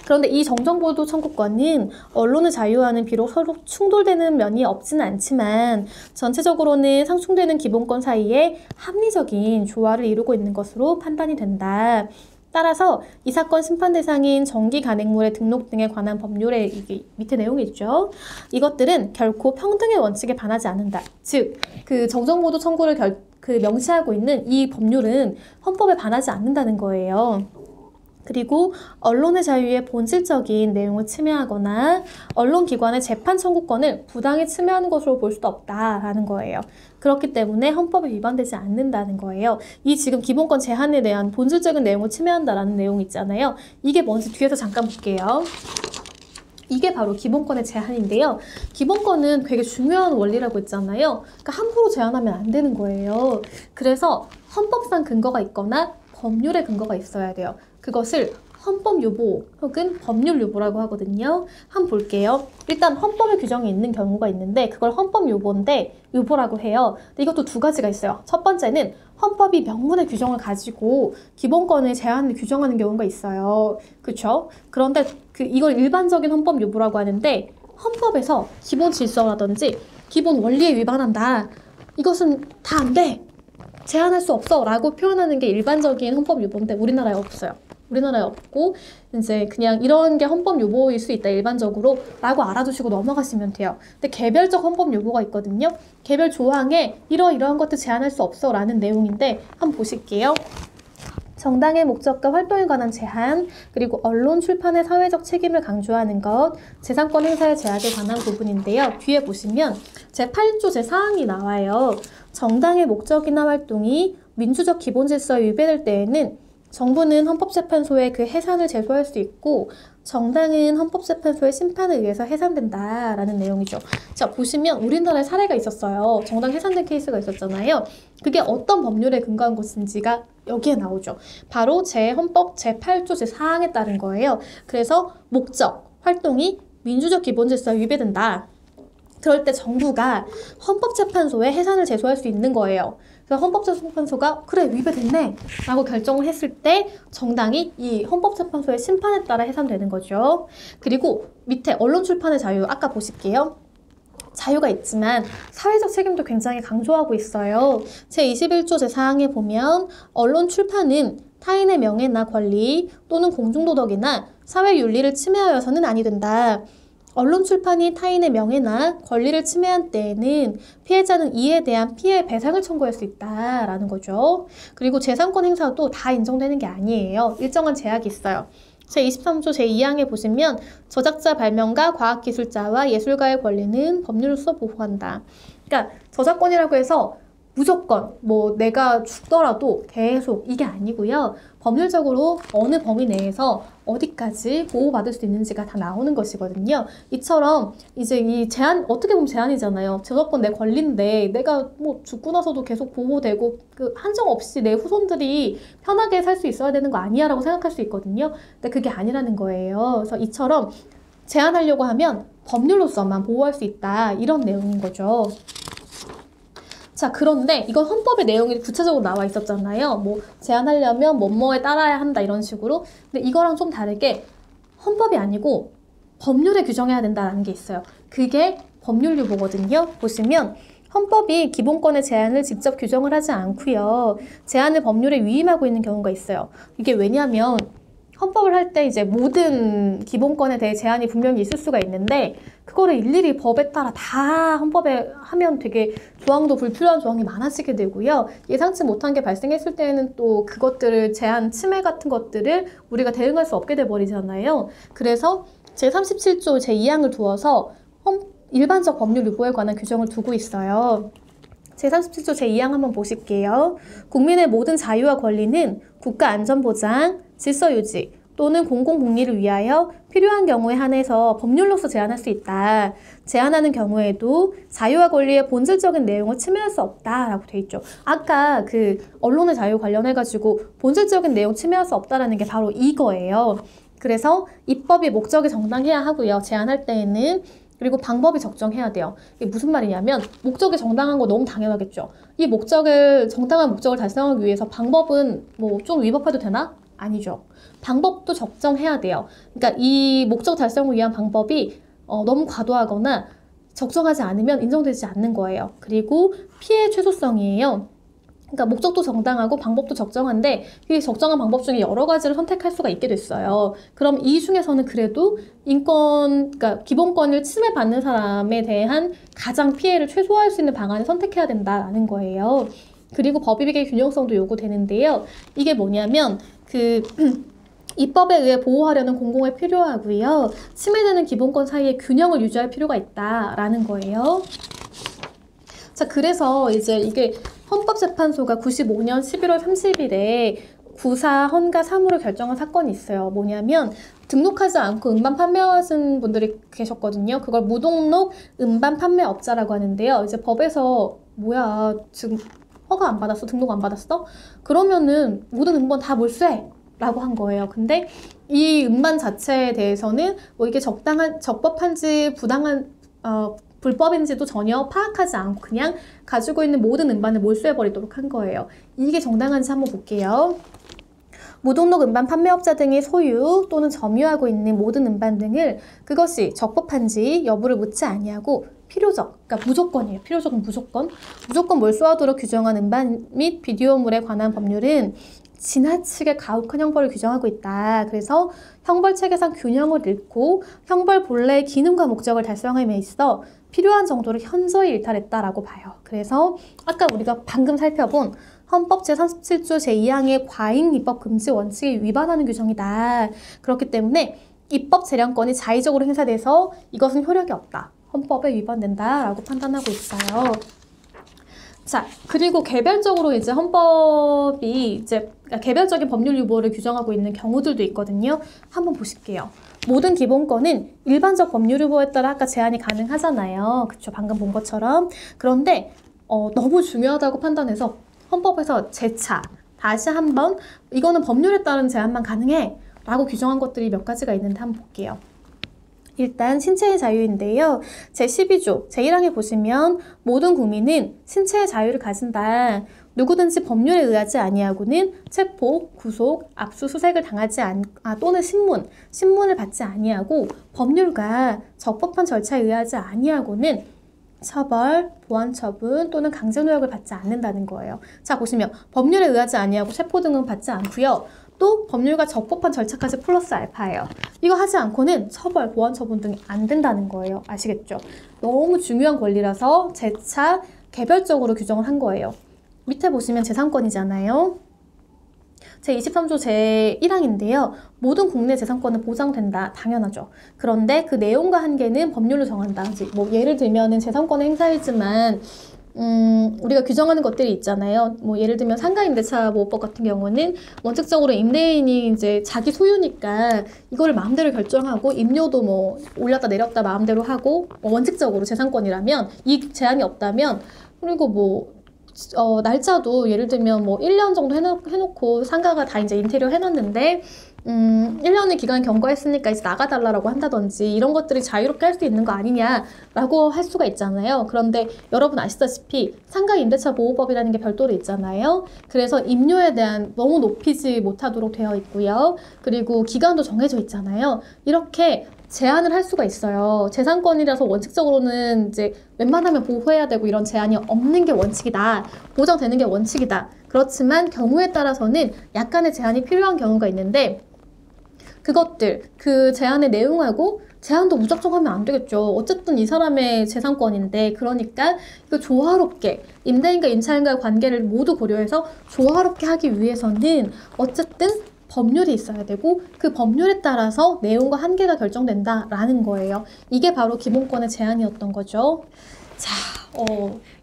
그런데 이 정정보도 청구권은 언론의 자유와는 비록 서로 충돌되는 면이 없지는 않지만 전체적으로는 상충되는 기본권 사이에 합리적인 조화를 이루고 있는 것으로 판단이 된다. 따라서 이 사건 심판 대상인 정기 간행물의 등록 등에 관한 법률에 이게 밑에 내용이 있죠. 이것들은 결코 평등의 원칙에 반하지 않는다. 즉, 그 정정보도 청구를 명시하고 있는 이 법률은 헌법에 반하지 않는다는 거예요. 그리고 언론의 자유의 본질적인 내용을 침해하거나 언론기관의 재판 청구권을 부당히 침해하는 것으로 볼 수도 없다라는 거예요. 그렇기 때문에 헌법에 위반되지 않는다는 거예요. 이 지금 기본권 제한에 대한 본질적인 내용을 침해한다라는 내용이 있잖아요. 이게 뭔지 뒤에서 잠깐 볼게요. 이게 바로 기본권의 제한인데요. 기본권은 되게 중요한 원리라고 했잖아요. 그러니까 함부로 제한하면 안 되는 거예요. 그래서 헌법상 근거가 있거나 법률의 근거가 있어야 돼요. 그것을 헌법 유보 혹은 법률 유보라고 하거든요. 한번 볼게요. 일단 헌법에 규정이 있는 경우가 있는데 그걸 헌법 유보라고 해요. 근데 이것도 두 가지가 있어요. 첫 번째는 헌법이 명문의 규정을 가지고 기본권의 제한을 규정하는 경우가 있어요. 그렇죠? 그런데 이걸 일반적인 헌법 유보라고 하는데 헌법에서 기본 질서라든지 기본 원리에 위반한다. 이것은 다 안 돼. 제한할 수 없어 라고 표현하는 게 일반적인 헌법 유보인데 우리나라에 없어요. 우리나라에 없고 이제 그냥 이런 게 헌법 유보일 수 있다 일반적으로 라고 알아두시고 넘어가시면 돼요. 근데 개별적 헌법 유보가 있거든요. 개별 조항에 이러이러한 것들 제한할 수 없어 라는 내용인데 한번 보실게요. 정당의 목적과 활동에 관한 제한, 그리고 언론 출판의 사회적 책임을 강조하는 것, 재산권 행사의 제약에 관한 부분인데요. 뒤에 보시면 제8조 제4항이 나와요. 정당의 목적이나 활동이 민주적 기본 질서에 위배될 때에는 정부는 헌법재판소에 그 해산을 제소할 수 있고 정당은 헌법재판소의 심판에 의해서 해산된다라는 내용이죠. 자, 보시면 우리나라에 사례가 있었어요. 정당 해산된 케이스가 있었잖아요. 그게 어떤 법률에 근거한 것인지가 여기에 나오죠. 바로 헌법 제8조 제4항에 따른 거예요. 그래서 목적, 활동이 민주적 기본 질서에 위배된다. 그럴 때 정부가 헌법재판소에 해산을 제소할 수 있는 거예요. 그래서 헌법재판소가 그래 위배됐네 라고 결정을 했을 때 정당이 이 헌법재판소의 심판에 따라 해산되는 거죠. 그리고 밑에 언론 출판의 자유 아까 보실게요. 자유가 있지만 사회적 책임도 굉장히 강조하고 있어요. 제21조 제4항에 보면 언론 출판은 타인의 명예나 권리 또는 공중도덕이나 사회윤리를 침해하여서는 아니 된다. 언론 출판이 타인의 명예나 권리를 침해한 때에는 피해자는 이에 대한 피해 배상을 청구할 수 있다라는 거죠. 그리고 재산권 행사도 다 인정되는 게 아니에요. 일정한 제약이 있어요. 제23조 제2항에 보시면 저작자 발명가, 과학기술자와 예술가의 권리는 법률로서 보호한다. 그러니까 저작권이라고 해서 무조건 뭐 내가 죽더라도 계속 이게 아니고요. 법률적으로 어느 범위 내에서 어디까지 보호받을 수 있는지가 다 나오는 것이거든요. 이처럼 이제 이 제한, 어떻게 보면 제한이잖아요. 저작권 내 권리인데 내가 뭐 죽고 나서도 계속 보호되고 그 한정 없이 내 후손들이 편하게 살 수 있어야 되는 거 아니야 라고 생각할 수 있거든요. 근데 그게 아니라는 거예요. 그래서 이처럼 제한하려고 하면 법률로서만 보호할 수 있다, 이런 내용인 거죠. 자, 그런데 이건 헌법의 내용이 구체적으로 나와 있었잖아요. 뭐 제한하려면 뭐뭐에 따라야 한다, 이런 식으로. 근데 이거랑 좀 다르게 헌법이 아니고 법률에 규정해야 된다는 게 있어요. 그게 법률유보거든요. 보시면 헌법이 기본권의 제한을 직접 규정을 하지 않고요. 제한을 법률에 위임하고 있는 경우가 있어요. 이게 왜냐하면 헌법을 할 때 이제 모든 기본권에 대해 제한이 분명히 있을 수가 있는데 그거를 일일이 법에 따라 다 헌법에 하면 되게 조항도 불필요한 조항이 많아지게 되고요. 예상치 못한 게 발생했을 때에는 또 그것들을 제한 침해 같은 것들을 우리가 대응할 수 없게 돼버리잖아요. 그래서 제37조 제2항을 두어서 일반적 법률 유보에 관한 규정을 두고 있어요. 제37조 제2항 한번 보실게요. 국민의 모든 자유와 권리는 국가 안전보장, 질서유지 또는 공공복리를 위하여 필요한 경우에 한해서 법률로서 제한할 수 있다. 제한하는 경우에도 자유와 권리의 본질적인 내용을 침해할 수 없다라고 돼 있죠. 아까 그 언론의 자유 관련해가지고 본질적인 내용 침해할 수 없다라는 게 바로 이거예요. 그래서 입법이 목적이 정당해야 하고요. 제한할 때에는. 그리고 방법이 적정해야 돼요. 이게 무슨 말이냐면 목적이 정당한 거 너무 당연하겠죠. 이 정당한 목적을 달성하기 위해서 방법은 뭐 좀 위법해도 되나? 아니죠. 방법도 적정해야 돼요. 그러니까 이 목적 달성을 위한 방법이 너무 과도하거나 적정하지 않으면 인정되지 않는 거예요. 그리고 피해 최소성이에요. 그러니까 목적도 정당하고 방법도 적정한데 이 적정한 방법 중에 여러 가지를 선택할 수가 있게 됐어요. 그럼 이 중에서는 그래도 그러니까 기본권을 침해받는 사람에 대한 가장 피해를 최소화할 수 있는 방안을 선택해야 된다라는 거예요. 그리고 법익의 균형성도 요구되는데요. 이게 뭐냐면 입법에 의해 보호하려는 공공에 필요하고요. 침해되는 기본권 사이에 균형을 유지할 필요가 있다라는 거예요. 자, 그래서 이제 이게 헌법재판소가 95년 11월 30일에 구사 헌가 3호를 결정한 사건이 있어요. 뭐냐면 등록하지 않고 음반 판매하신 분들이 계셨거든요. 그걸 무등록 음반 판매업자라고 하는데요. 이제 법에서 뭐야, 지금 허가 안 받았어? 등록 안 받았어? 그러면은 모든 음반 다 몰수해! 라고 한 거예요. 근데 이 음반 자체에 대해서는 뭐 이게 적법한지 불법인지도 전혀 파악하지 않고 그냥 가지고 있는 모든 음반을 몰수해버리도록 한 거예요. 이게 정당한지 한번 볼게요. 무등록 음반 판매업자 등이 소유 또는 점유하고 있는 모든 음반 등을 그것이 적법한지 여부를 묻지 아니하고 필요적, 그러니까 무조건이에요. 필요적은 무조건 몰수하도록 규정한 음반 및 비디오물에 관한 법률은 지나치게 가혹한 형벌을 규정하고 있다. 그래서 형벌 체계상 균형을 잃고 형벌 본래의 기능과 목적을 달성함에 있어 필요한 정도를 현저히 일탈했다라고 봐요. 그래서 아까 우리가 방금 살펴본 헌법 제37조 제2항의 과잉 입법 금지 원칙에 위반하는 규정이다. 그렇기 때문에 입법 재량권이 자의적으로 행사돼서 이것은 효력이 없다. 헌법에 위반된다라고 판단하고 있어요. 자, 그리고 개별적으로 이제 헌법이 그러니까 개별적인 법률 유보를 규정하고 있는 경우들도 있거든요. 한번 보실게요. 모든 기본권은 일반적 법률 유보에 따라 아까 제한이 가능하잖아요. 그쵸? 방금 본 것처럼. 그런데 너무 중요하다고 판단해서 헌법에서 재차 다시 한번 이거는 법률에 따른 제한만 가능해 라고 규정한 것들이 몇 가지가 있는데 한번 볼게요. 일단 신체의 자유인데요. 제12조 제1항에 보시면 모든 국민은 신체의 자유를 가진다. 누구든지 법률에 의하지 아니하고는 체포, 구속, 압수수색을 당하지 또는 신문을 받지 아니하고 법률과 적법한 절차에 의하지 아니하고는 처벌, 보안처분 또는 강제노역을 받지 않는다는 거예요. 자, 보시면 법률에 의하지 아니하고 체포 등은 받지 않고요. 또 법률과 적법한 절차까지 플러스 알파예요. 이거 하지 않고는 처벌, 보안처분 등이 안 된다는 거예요. 아시겠죠? 너무 중요한 권리라서 재차 개별적으로 규정을 한 거예요. 밑에 보시면 재산권이잖아요. 제23조 제1항인데요. 모든 국내 재산권은 보장된다. 당연하죠. 그런데 그 내용과 한계는 법률로 정한다. 뭐 예를 들면은 재산권의 행사이지만 우리가 규정하는 것들이 있잖아요. 뭐 예를 들면 상가임대차 보호법 같은 경우는 원칙적으로 임대인이 이제 자기 소유니까 이거를 마음대로 결정하고 임료도 뭐 올렸다 내렸다 마음대로 하고 원칙적으로 재산권이라면 이 제한이 없다면 그리고 뭐 날짜도 예를 들면 뭐 1년 정도 해놓고 상가가 다 이제 인테리어 해놨는데 1년의 기간 경과했으니까 이제 나가달라고 한다든지 이런 것들이 자유롭게 할 수 있는 거 아니냐라고 할 수가 있잖아요. 그런데 여러분 아시다시피 상가 임대차 보호법이라는 게 별도로 있잖아요. 그래서 임료에 대한 너무 높이지 못하도록 되어 있고요. 그리고 기간도 정해져 있잖아요. 이렇게 제한을 할 수가 있어요. 재산권이라서 원칙적으로는 이제 웬만하면 보호해야 되고 이런 제한이 없는 게 원칙이다. 보장되는 게 원칙이다. 그렇지만 경우에 따라서는 약간의 제한이 필요한 경우가 있는데 그것들, 그 제한의 내용하고 제한도 무작정 하면 안 되겠죠. 어쨌든 이 사람의 재산권인데 그러니까 이거 조화롭게 임대인과 임차인과의 관계를 모두 고려해서 조화롭게 하기 위해서는 어쨌든 법률이 있어야 되고 그 법률에 따라서 내용과 한계가 결정된다라는 거예요. 이게 바로 기본권의 제한이었던 거죠. 자,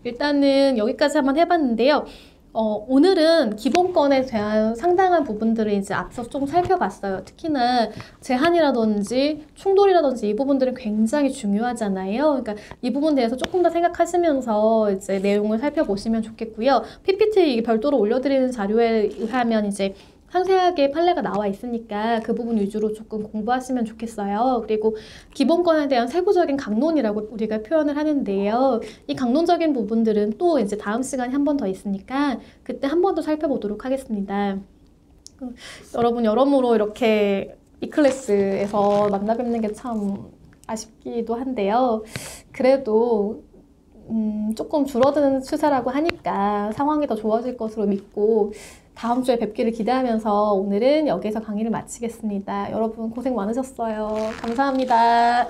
일단은 여기까지 한번 해봤는데요. 오늘은 기본권에 대한 상당한 부분들을 이제 앞서 좀 살펴봤어요. 특히나 제한이라든지 충돌이라든지 이 부분들은 굉장히 중요하잖아요. 그러니까 이 부분에 대해서 조금 더 생각하시면서 이제 내용을 살펴보시면 좋겠고요. PPT 별도로 올려드리는 자료에 의하면 이제 상세하게 판례가 나와 있으니까 그 부분 위주로 조금 공부하시면 좋겠어요. 그리고 기본권에 대한 세부적인 강론이라고 우리가 표현을 하는데요. 이 강론적인 부분들은 또 이제 다음 시간에 한 번 더 있으니까 그때 한 번 더 살펴보도록 하겠습니다. 여러분 여러모로 이렇게 이 클래스에서 만나 뵙는 게 참 아쉽기도 한데요. 그래도 조금 줄어드는 추세라고 하니까 상황이 더 좋아질 것으로 믿고 다음 주에 뵙기를 기대하면서 오늘은 여기서 강의를 마치겠습니다. 여러분 고생 많으셨어요. 감사합니다.